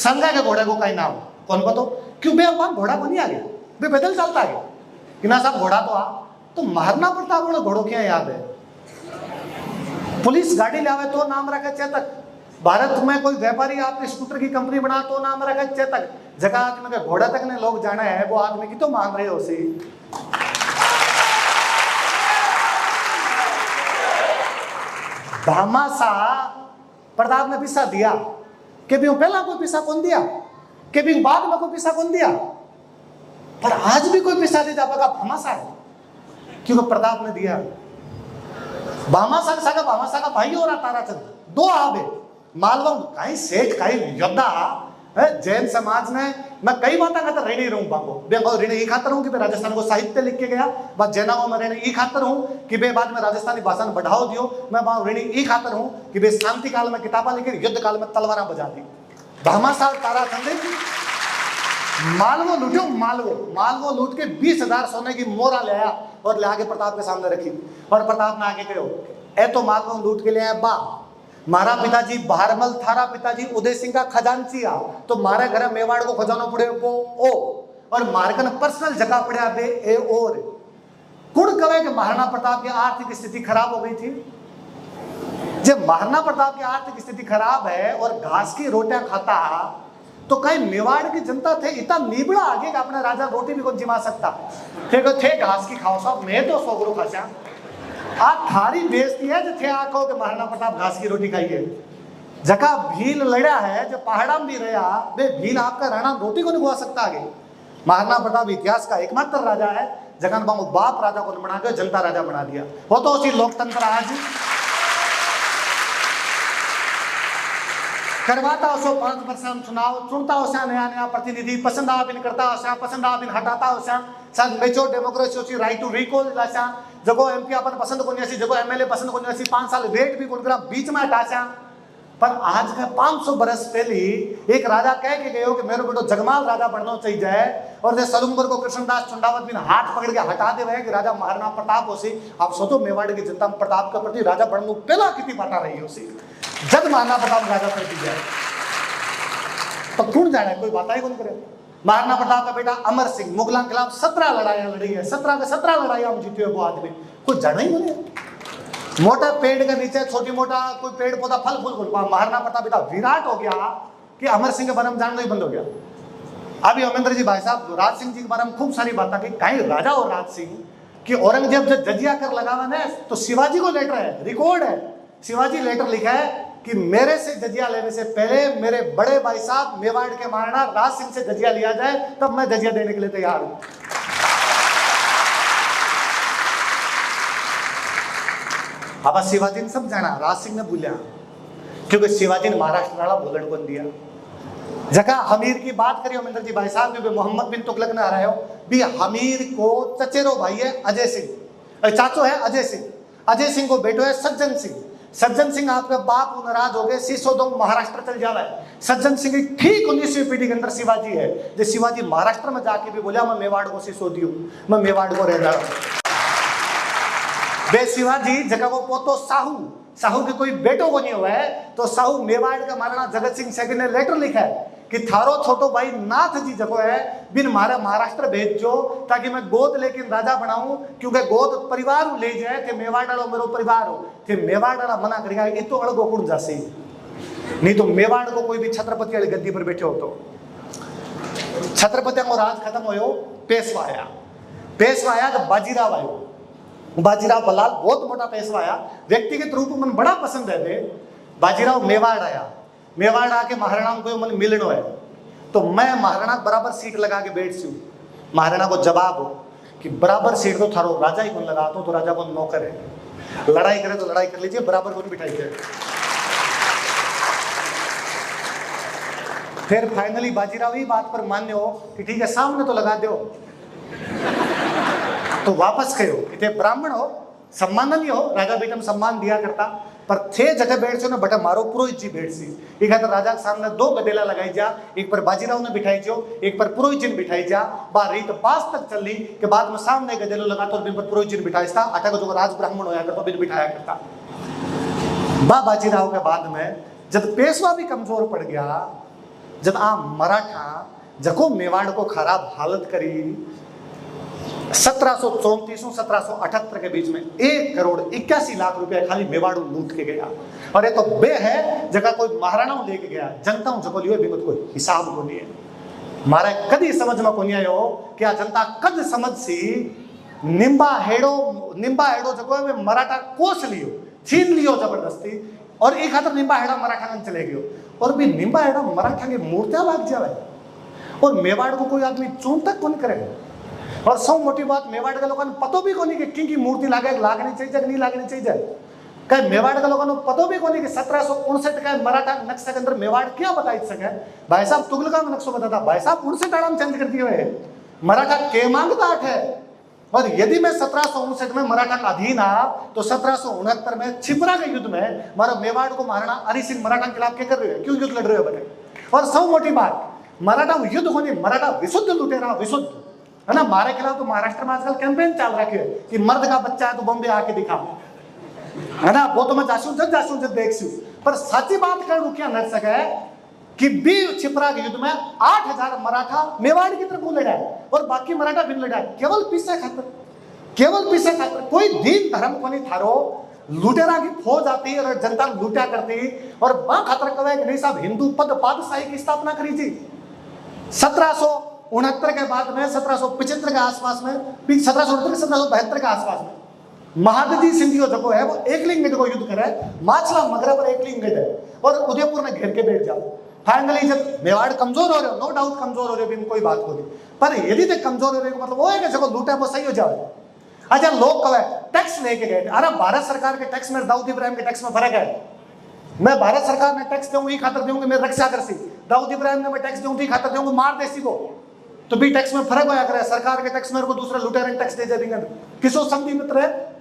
संगा के घोड़ा को कई नाम कौन बताओ क्यों बे वहां घोड़ा को नहीं आ गया बे पैदल चलता है कि ना साहब घोड़ा तो आ तो महाराणा प्रताप वाला घोड़ो क्या याद है पुलिस गाड़ी ले आवे तो नाम रखे चेतक भारत में कोई व्यापारी आपने स्कूटर की कंपनी बना तो नाम रखा चेतक जगह आदमी के घोड़ा तक ने लोग जाना है वो आदमी की तो मान रहे हो सी भामासा प्रताप ने पिसा दिया कि भी पहला कोई पिसा कौन दिया कि भी बाद में कोई पिसा कौन दिया पर आज भी कोई पिसा दे जाएगा भामासा है क्योंकि प्रताप ने दिया भामासा का भाई हो रहा ताराचंद 2 आबे मालवा कहीं सेठ कहीं योद्धा जैन समाज ने मैं कई बातें कहता ऋणी रहूं बाबू ऋणी ई खातर हूं कि मैं राजस्थान को साहित्य लिख के गया बस जैनाओं में ऋणी ई खातर हूं कि मैं बाद में राजस्थानी भाषा में बढ़ाओ दियो मैं वहां ऋणी ई खातर हूं कि मैं शांति काल में किताबा लिखी युद्ध काल में तलवारा बजा दी भामासा ताराचंद मालवो लूटो मालवो लूट के 20,000 सोने की मोहरा ले आया और ले आके प्रताप के सामने रखी और प्रताप ने आगे कहो ए तो मालवो लूट के ले आया बा मारा पिताजी बहारमल थारा पिताजी उदय सिंह का खजांचिया तो मारे घर मेवाड़ को खजानो पड़े वो ओ और मारकन पर्सनल जगह पड़ा बे ए और कुण कहे कि महाराणा प्रताप की आर्थिक स्थिति खराब हो गई थी जब महाराणा प्रताप की आर्थिक स्थिति खराब है और घास की रोटियां खाता तो कहीं मेवाड़ की जनता थे इतना निबड़ा आगे का अपना राजा रोटी भी कौन जिमा सकता थे घास की खाओ साहब मैं तो 100 गुरु खासा आज थारी बेइज्जती है जो थे आको के महाराणा प्रताप घास की रोटी खाइए जका भील लड़ा है जो पहाड़ा में भी रहा वे भील आपका राणा रोटी को नहीं खुआ सकता आगे महाराणा प्रताप इतिहास का एकमात्र राजा है जगन बाबू बाप राजा को बना के जनता राजा बना दिया वो तो उसी लोकतंत्र आज करवाता उसो 5% चुनाव चुनता हो नया प्रतिनिधि पसंद आविन करता हो पसंद आविन हटाता हो शायद मेच्योर डेमोक्रेसी होची राइट टू रिकॉल लाशा जगो एमपी अपन पसंद कोनी ऐसी जगो एमएलए पसंद कोनी ऐसी 5 साल वेट भी कोन करा बीच में हटाशा पर आज का 500 बरस पहले एक राजा कह के गयो कि मेरे बेटो जगमाल राजा बनना चाहिए जाए और जैसे सलुम्बर को कृष्णदास चुंडावत बिन हाथ पकड़ के हटा दे रहे कि राजा महाराणा प्रताप होसी आप सोचो मेवाड़ की जनता प्रताप के प्रति राजा बनने पहला कितनी बात रही होसी जब महाराणा प्रताप राजा करती जाए तो कौन जाना कोई बात ही कौन करे महाराणा प्रताप का बेटा अमर सिंह मुगलों के खिलाफ 17 लड़ाइयां लड़ी है, 17 के 17 लड़ाइयां हम जीते हुए वो आदमी, कुछ जाना ही नहीं। मोटा पेड़ के नीचे छोटी मोटा कोई पेड़ पौधा फल फूल फूल, महाराणा प्रताप बेटा विराट हो गया कि अमर सिंह के बारे में जानना ही बंद हो गया। अभी अमेंद्र जी भाई साहब राज सिंह जी के बारे में खूब सारी बातें की, कहीं राजा और राज सिंह कि औरंगजेब जब जजिया कर लगावा ना तो शिवाजी को लेटर है, रिकॉर्ड है, शिवाजी लेटर लिखा है कि मेरे से जजिया लेने से पहले मेरे बड़े भाई साहब मेवाड़ के महाराणा राज सिंह से जजिया लिया जाए, तब मैं जजिया देने के लिए तैयार हूं। अब शिवाजी ने सब जाना, राज सिंह ने बोलिया, क्योंकि शिवाजी ने महाराष्ट्र वाला बोलन को दिया। जगह हमीर की बात करिए अमेंद्र जी भाई साहब, क्योंकि मोहम्मद बिन तुगलक ने आ रहे हो भी, हमीर को चचेरो भाई है अजय सिंह, चाचो है अजय सिंह, अजय सिंह को बेटो है सज्जन सिंह, सज्जन सिंह आपके बाप नाराज हो गए, सिसोदम महाराष्ट्र चल जावा है। सज्जन सिंह की ठीक 19वीं पीढ़ी के अंदर शिवाजी है, जो शिवाजी महाराष्ट्र में जाके भी बोला मैं मेवाड़ को सिसोदी हूं, मैं मेवाड़ को रह रहा हूं। वे शिवाजी जगह को पोतो साहू, साहू के कोई बेटो को नहीं हुआ है, तो साहू मेवाड़ का महाराणा जगत सिंह सेकंड ने लेटर लिखा है कि थारो छोटो भाई नाथ जी जगो है बिन मारा महाराष्ट्र भेजो, ताकि मैं गोद लेकिन राजा बनाऊं, क्योंकि गोद परिवार ले जाए थे मेवाड़ वालों मेरो परिवार हो, थे मेवाड़ वाला मना करेगा ये तो अलग गुण जासे, नहीं तो मेवाड़ को कोई भी छत्रपति वाली गद्दी पर बैठे हो तो। छत्रपति को राज खत्म हो, पेशवा आया, पेशवा आया तो बाजीराव आयो, बाजीराव बल्लाल बहुत मोटा पेशवा आया, व्यक्तिगत रूप में बड़ा पसंद है वे। बाजीराव मेवाड़ आया, मेवाड़ आके महाराणा को मन मिलनो है, तो मैं महाराणा बराबर सीट लगा के बैठ सी, महाराणा को जवाब हो कि बराबर सीट तो थारो राजा ही कौन लगाता, तो राजा को नौकर है, लड़ाई करे तो लड़ाई कर लीजिए, बराबर कौन बिठाई है। फिर फाइनली बाजीराव ही बात पर मान्य हो कि ठीक है सामने तो लगा दो, तो वापस कहो कि थे ब्राह्मण हो, सम्माननीय हो, राजा बेटा में सम्मान दिया करता, पर थे जगह बैठ से ना बटा मारो पुरोहित जी बैठ सी, एक तो राजा के सामने 2 गडेला लगाई जा, एक पर बाजीराव ने बिठाई जो, एक पर पुरोहित जी ने बिठाई जा, बार रीत पास तक चली के बाद में सामने गडेलो लगा तो बिन पर पुरोहित जी ने बिठाई था, अटा को जो राज ब्राह्मण होया करता बिन बिठाया करता। बाजीराव के बाद में जब पेशवा भी कमजोर पड़ गया, जब आ मराठा जको मेवाड़ को खराब हालत करी, 1734 1778 के बीच में 1 करोड़ 81 लाख रुपया खाली मेवाड़ लूट के गया। और ये तो बे है जगह कोई महाराणा लेके गया, जनता जको लियो बिगत कोई हिसाब को नहीं है, मारे कदी समझ में को नहीं आयो क्या जनता कद समझ सी निम्बा हेड़ो जको वे मराठा कोस लियो, छीन लियो जबरदस्ती, और एक खातर निम्बा हेड़ा मराठा ने चले गयो, और भी निम्बा हेड़ा मराठा की मूर्तियां लाग जावे, और मेवाड़ को कोई आदमी चून तक कौन करे। और सौ मोटी बात मेवाड़ के लोगों ने पतो भी कोनी कि की मूर्ति लागनी चाहिए नहीं लागनी चाहिए, कहीं मेवाड़ के लोगों ने पतो भी कोनी कि 1759 का मराठा नक्शे के अंदर मेवाड़ क्या बता सके। भाई साहब तुगलका में नक्शा बताता, भाई साहब 59 आराम चेंज कर दिए हुए, मराठा के मांगता है। और यदि मैं 1759 में मराठा का अधीन आ, तो 1769 में छिपरा के युद्ध में मारा मेवाड़ को महाराणा हरि सिंह मराठा के खिलाफ क्या कर रहे हो, क्यों युद्ध लड़ रहे हो बने। और सौ मोटी बात मराठा युद्ध होने, मराठा विशुद्ध लुटेरा विशुद्ध है ना, हमारे खिलाफ तो महाराष्ट्र में आजकल कैंपेन चल रहा है कि मर्द का बच्चा है तो बॉम्बे आके दिखा, है ना, वो तो मैं जासूस जब देख सी, पर सच्ची बात कर क्या नर सके कि भी छिपरा के युद्ध में 8000 मराठा मेवाड़ की तरफ लड़ा है और बाकी मराठा भी लड़ा है, केवल पीछे खातर, कोई दीन धर्म को नहीं थारो, लुटेरा की फौज आती और जनता लूटा करती, और वहां खतर कहे कि नहीं साहब हिंदू पद पादशाही की स्थापना करी थी 1769 के बाद में, 1775 के आसपास में, 1769 1772 के आसपास में महादजी सिंधियो जो है वो एकलिंगगढ़ को युद्ध करे, माछला मगरा पर एकलिंगगढ़ है और उदयपुर में घेर के बैठ जाओ। फाइनली जब मेवाड़ कमजोर हो रहे हो, नो डाउट कमजोर हो रहे हो, कोई बात नहीं, पर यदि तक कमजोर हो रहे हो मतलब वो है कि जब लूटा वो सही हो जाए। अच्छा लोग कहे टैक्स लेके गए, अरे भारत सरकार के टैक्स में दाऊद इब्राहिम के टैक्स में फर्क है। मैं भारत सरकार ने टैक्स दूंगी खातर दूंगी मैं रक्षा कर सी, दाऊद इब्राहिम ने मैं टैक्स दूंगी खातर दूंगी मार देसी को, तो भी टैक्स में फर्क होया करे। सरकार के टैक्स में को दूसरा लुटेरा टैक्स दे देंगे, किसो संधि मित्र है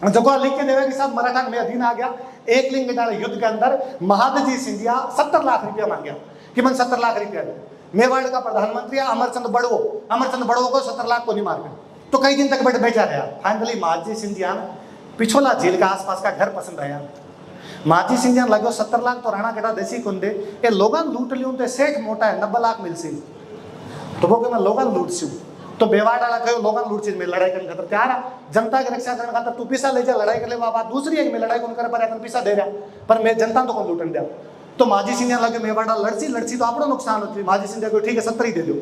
जगह लिख के देवे कि साहब मराठा में अधीन आ गया। एकलिंगगढ़ युद्ध के अंदर महादजी सिंधिया 70 लाख रुपया मांग गया कि मैं 70 लाख रुपया दे। मेवाड़ का प्रधानमंत्री अमरचंद बड़वो को 70 लाख को नहीं मार गया, तो कई दिन तक बैठा रहा। फाइनली महादजी सिंधिया पिछोला झील का आसपास का घर पसंद आया। महादजी सिंधिया लगो 70 लाख तो राणा गड़ा देसी कुंदे ये लोगन लूट लियो, तो सेठ मोटा है 90 लाख मिल सी। तो वो मैं लोगन लूट सी तो बेवाड़ वाला कहो लोगन लूट चीज में लड़ाई करने खातर तैयार है, जनता की रक्षा करने खातर तू पैसा ले जा लड़ाई कर ले, बात दूसरी है कि मैं लड़ाई कौन कर पर पैसा दे रहा पर मैं जनता तो कौन लूटन दिया। तो माजी सिंधिया लगे मेवाड़ा लड़सी तो आपको नुकसान होती, माजी सिंधिया को ठीक है 70 ही दे दो,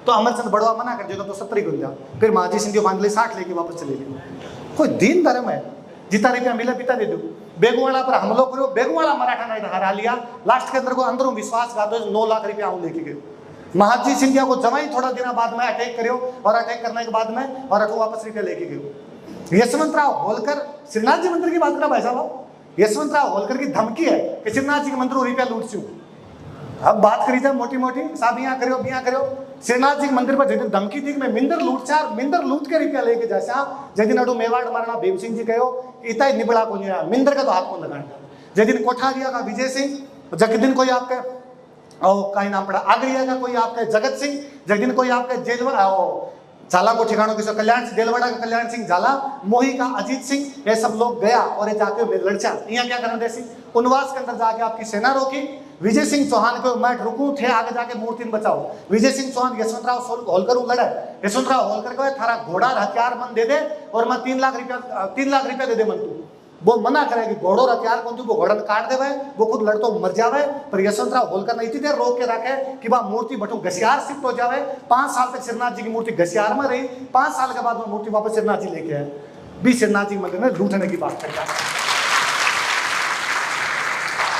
तो अमरचंद बड़वा मना कर देगा तो 70 ही दिया, फिर माजी सिंधिया मान ले 60 लेके वापस चले गए। कोई दीन धर्म है, जितना रुपया मिला पिता दे दो। बेगुवाड़ा पर हमलो करो, बेगुवाड़ा मराठा ने हरा लिया, लास्ट के अंदर को अंदरों विश्वासघात 9 लाख रुपया आऊं लेके गए। महाजी सिंधिया को जमाई थोड़ा दिन बाद में अटैक करो और अटैक करने के बाद में और अठो वापस रुपया लेके गए। यशवंतराव होलकर श्रीनाथ जी मंदिर की बात करा भाई साहब, यशवंतराव होलकर की धमकी है कि श्रीनाथ जी के मंदिर रुपया लूट चू। अब बात करी जाए मोटी मोटी साहब यहाँ करो बिया करो, श्रीनाथ जी के मंदिर पर जिन धमकी थी मैं मिंदर लूट चार मिंदर लूट के रुपया लेके जा जैदिन अडू मेवाड़ मारना भीम सिंह जी कहो इतना निबड़ा को नहीं रहा मिंदर का तो हाथ को लगाना। जैदिन कोठारिया का विजय सिंह, जगदिन कोई आपके का नाम पड़ा आगरिया का कोई आपके जगत सिंह, जगदिन कोई आपके जेलवा झाला को ठिकानों किसी कल्याण देलवाड़ा का कल्याण सिंह झाला, मोही का अजीत सिंह, ये सब लोग गया और ये जाके लड़चा यहाँ क्या करना देसी उनवास के अंदर जाके आपकी सेना रोकी। विजय सिंह चौहान को मैं रुकू थे आगे जाके मूर्ति बचाओ। विजय सिंह चौहान यशवंतराव होलकर लड़ा, यशवंतराव होलकर को थारा घोड़ा हथियार मन दे दे और मैं 3 लाख रुपया दे दे मन तू। वो मना करे कि घोड़ो हथियार कौन तू वो घोड़ा काट देवे, वो खुद लड़तो मर जावे, पर यशवंतराव होलकर ने इतनी देर रोक के रखे कि वह मूर्ति बटू घसियार शिफ्ट हो जावे। 5 साल तक श्रीनाथ जी की मूर्ति घसियार में रही, 5 साल के बाद वो मूर्ति वापस श्रीनाथ जी लेके आए। भी श्रीनाथ जी मंदिर में लूटने की बात करता है।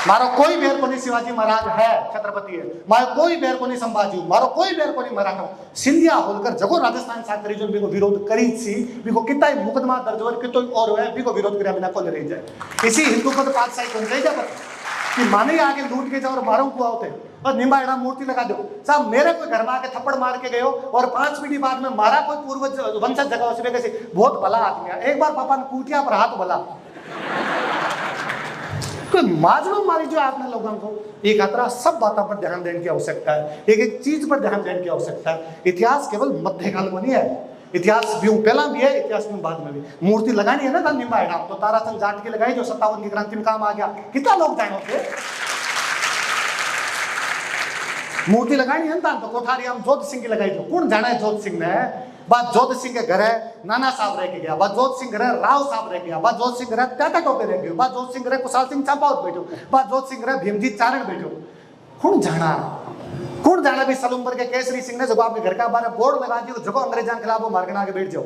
मारो कोई बेर को नहीं शिवाजी महाराज है छत्रपति है, मारो कोई बेर को नहीं संभाजी, मारो कोई बेर को नहीं मराठा। सिंधिया होलकर जगो राजस्थान साकरी जो बिको विरोध करी सी, बिको कितना ही मुकदमा दर्ज हो कितो और है बिको विरोध करे बिना कोने रह जाए। इसी हिंदू पद पातशाही को नहीं जाए कि माने आगे लूट के जाओ और मारो को आओते और निम्बाड़ा मूर्ति लगा दो। साहब मेरे कोई घर में आके थप्पड़ मार के गए हो और 5 मिनट बाद में मारा कोई पूर्वज वंशज जगह से कैसे बहुत भला आदमी है। एक बार पापा ने कूटिया पर हाथ भला कोई माजलो मारी जो आपने लोगों को एक खतरा सब बातों पर ध्यान देने की आवश्यकता है, एक एक चीज पर ध्यान देने की आवश्यकता है। इतिहास केवल मध्यकाल में नहीं है, इतिहास भी पहला भी है, इतिहास में बाद में भी। मूर्ति लगानी है ना निम्बाड़ा तो ताराचंद जाट की लगाई जो 57 की क्रांति में काम आ गया, कितना लोग जाए थे। मूर्ति लगानी है ना तो कोठारी हम जोत सिंह की लगाई थी, कौन जाना है जोत सिंह ने। बात जोत सिंह के घर है नाना साहब रह के गया, बात जोत सिंह घर है राव साहब रह गया, बात जोत सिंह घर है टाटा टोपे रह गयो, बात जोत सिंह घर है कुशाल सिंह चापावत बैठो, बात जोत सिंह घर है भीमजीत चारण बैठो। कौन जाना भी सलूम्बर के केसरी सिंह ने जब आपके घर का बारे बोर्ड लगा दियो जगह अंग्रेजां के खिलाफ मार्गना आगे बैठ जाओ।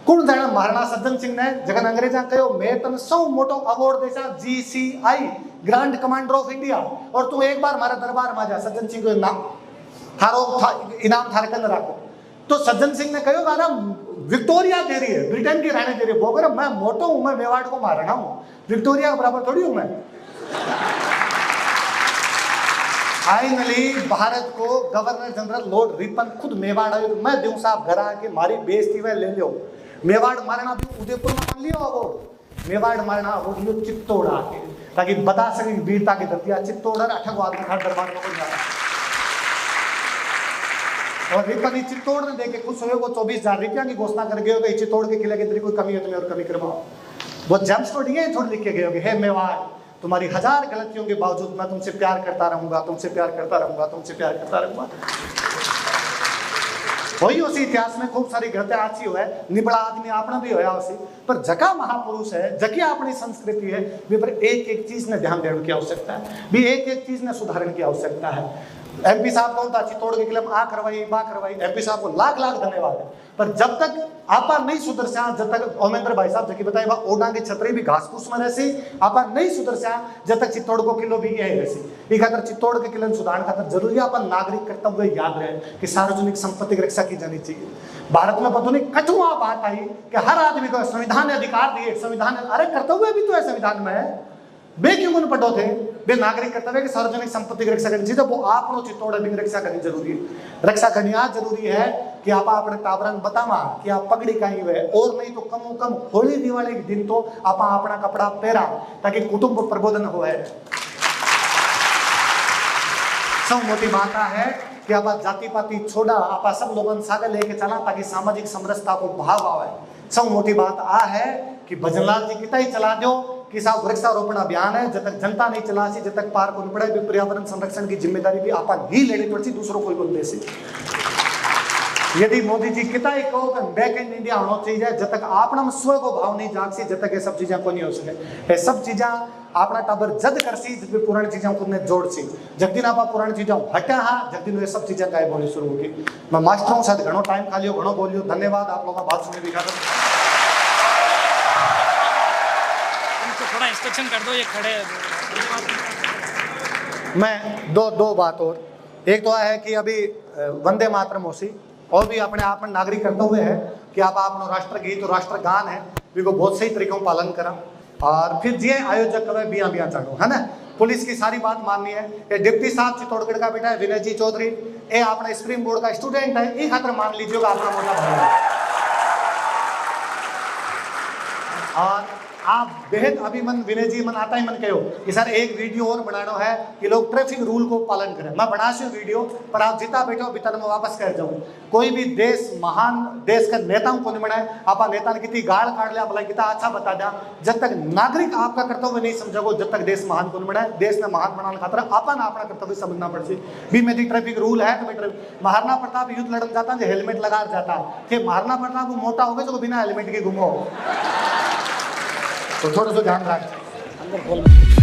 कौन जाना महाराणा सज्जन सिंह ने जगन अंग्रेजां कहो मैं तन सौ मोटो अवार्ड देसा GCI grand commander of India और तू एक बार हमारे दरबार में जा। सज्जन सिंह को नाम थारो इनाम थारे कल रखो। तो सज्जन सिंह ने कहो गाना विक्टोरिया दे रही है, ब्रिटेन की रानी दे रही है, वो कह मैं मोटो हूं, मैं मेवाड़ को महाराणा हूं, विक्टोरिया के बराबर थोड़ी हूं मैं। फाइनली भारत को गवर्नर जनरल लॉर्ड रिपन खुद मेवाड़ आयो, मैं दूं साहब घर आके मारी बेइज्जती वे ले लो। मेवाड़ मारना भी उदयपुर में मान लियो अवार्ड, मेवाड़ मारना अवार्ड लियो चित्तौड़ आके, ताकि बता सके वीरता की धरती चित्तौड़ अठग आदमी था दरबार में कोई जाना। और रिपन चित्तौड़ ने देके खुश हुए, वो 24,000 रुपया की घोषणा कर गए हो चित्तौड़ के किले के अंदर कोई कमी है तुम्हें और कमी करवाओ। वो जेम्स स्टोन ये थोड़ी लिख के गए हो हे मेवाड़ तुम्हारी 1000 गलतियों के बावजूद मैं तुमसे प्यार करता रहूंगा, तुमसे प्यार करता रहूंगा, तुमसे प्यार करता रहूंगा। वही उसी इतिहास में खूब सारी गलतियां आती हुए निबड़ा आदमी आपने भी होया उसी पर जका महापुरुष है जकी अपनी संस्कृति है भी पर एक एक चीज ने ध्यान देने की आवश्यकता है, भी एक एक चीज ने सुधारने की आवश्यकता है। MP साहब कौन था चित्तौड़ के किले में आ करवाई बा करवाई, MP साहब को लाख लाख धन्यवाद है। पर जब तक आपा नहीं सुधर सा, जब तक ओमेंद्र भाई साहब जकी बताए ओडा की छतरी भी घास फूस में रहसी आपा नहीं सुधर सा, जब तक चित्तौड़ को किलो भी यही रहसी। खातर चित्तौड़ के किले सुधार खातर जरूरी अपन नागरिक कर्तव्य याद रहे कि सार्वजनिक संपत्ति की रक्षा की जानी चाहिए। भारत में पता नहीं कठुआ बात आई कि हर आदमी को संविधान ने अधिकार दिए, संविधान अरे कर्तव्य भी तो है संविधान में, बे क्यों मन पढ़ो थे बे नागरिक कर्तव्य की सार्वजनिक संपत्ति की रक्षा करनी चाहिए। वो आपनो चित्तौड़ की रक्षा करनी जरूरी है। रक्षा करनी आज जरूरी है कि आप अपने ताबरन बतावा कि आप पगड़ी कहीं हुए और नहीं तो कम कम होली दिवाली के दिन तो आप अपना कपड़ा पहरा ताकि कुटुंब प्रबोधन हो। सब मोटी बात है कि आप जाति पाति छोड़ा आप सब लोगों सागे लेके चला ताकि सामाजिक समरसता को भाव आवे। सब मोटी बात आ है कि भजनलाल जी कितना ही चला दो कि साहब वृक्षारोपण अभियान है, जब तक जनता नहीं चला सी, जब तक पार को पड़े पर्यावरण संरक्षण की जिम्मेदारी भी आप ही लेनी पड़ती, दूसरों कोई दे सी। यदि मोदी जी कितना ही कहो कि बैक इन इंडिया होना चाहिए, जब तक अपना स्व को भाव नहीं जागसी, जब तक ये सब चीजें को नहीं हो सके। ये सब चीजें अपना टाबर जद करसी, जब पुरानी चीजों को जोड़ सी, जब दिन आप पुरानी चीजों हटा हाँ, जब दिन ये सब चीजें गायब होनी शुरू होगी। मैं मास्टरों के साथ घणो टाइम खा लियो, घणो बोलियो। धन्यवाद आप लोगों का बात सुनने दिखा। थोड़ा इंस्ट्रक्शन कर दो, ये खड़े मैं दो बात और, एक तो है कि अभी वंदे मातरम होसी और भी अपने आप में नागरिक करते हुए है कि आप अपना राष्ट्रगीत और राष्ट्रगान है भी को बहुत सही तरीकों पालन करा, और फिर जे आयोजक कवे बिया बिया चढ़ो, है ना। पुलिस की सारी बात माननी है। ये डिप्टी साहब चित्तौड़गढ़ का बेटा है विनय जी चौधरी, ये अपना स्प्रिंग बोर्ड का स्टूडेंट है, ये खातर मान लीजिएगा अपना मोटा भाई है। और आप बेहद अभी मन विनय जी मन आता ही मन कहो कि सर एक वीडियो और बनाना है कि लोग ट्रैफिक रूल को पालन करें। मैं बना सी वीडियो, पर आप जितना बैठो बितर में वापस कर जाऊं। कोई भी देश महान देश का नेताओं को नहीं बनाए, आप नेता ने कितनी गाल काट लिया, भला कितना अच्छा बता दिया, जब तक नागरिक आपका कर्तव्य नहीं समझोगे, जब तक देश महान को नहीं बनाए। देश में महान बनाने खातर अपन अपना कर्तव्य समझना पड़ती भी। मेरी ट्रैफिक रूल है तो महाराणा प्रताप युद्ध लड़न जाता है, हेलमेट लगा जाता है, महाराणा प्रताप मोटा हो गए जो बिना हेलमेट के घूमो, तो थोड़ा सा ध्यान रखते।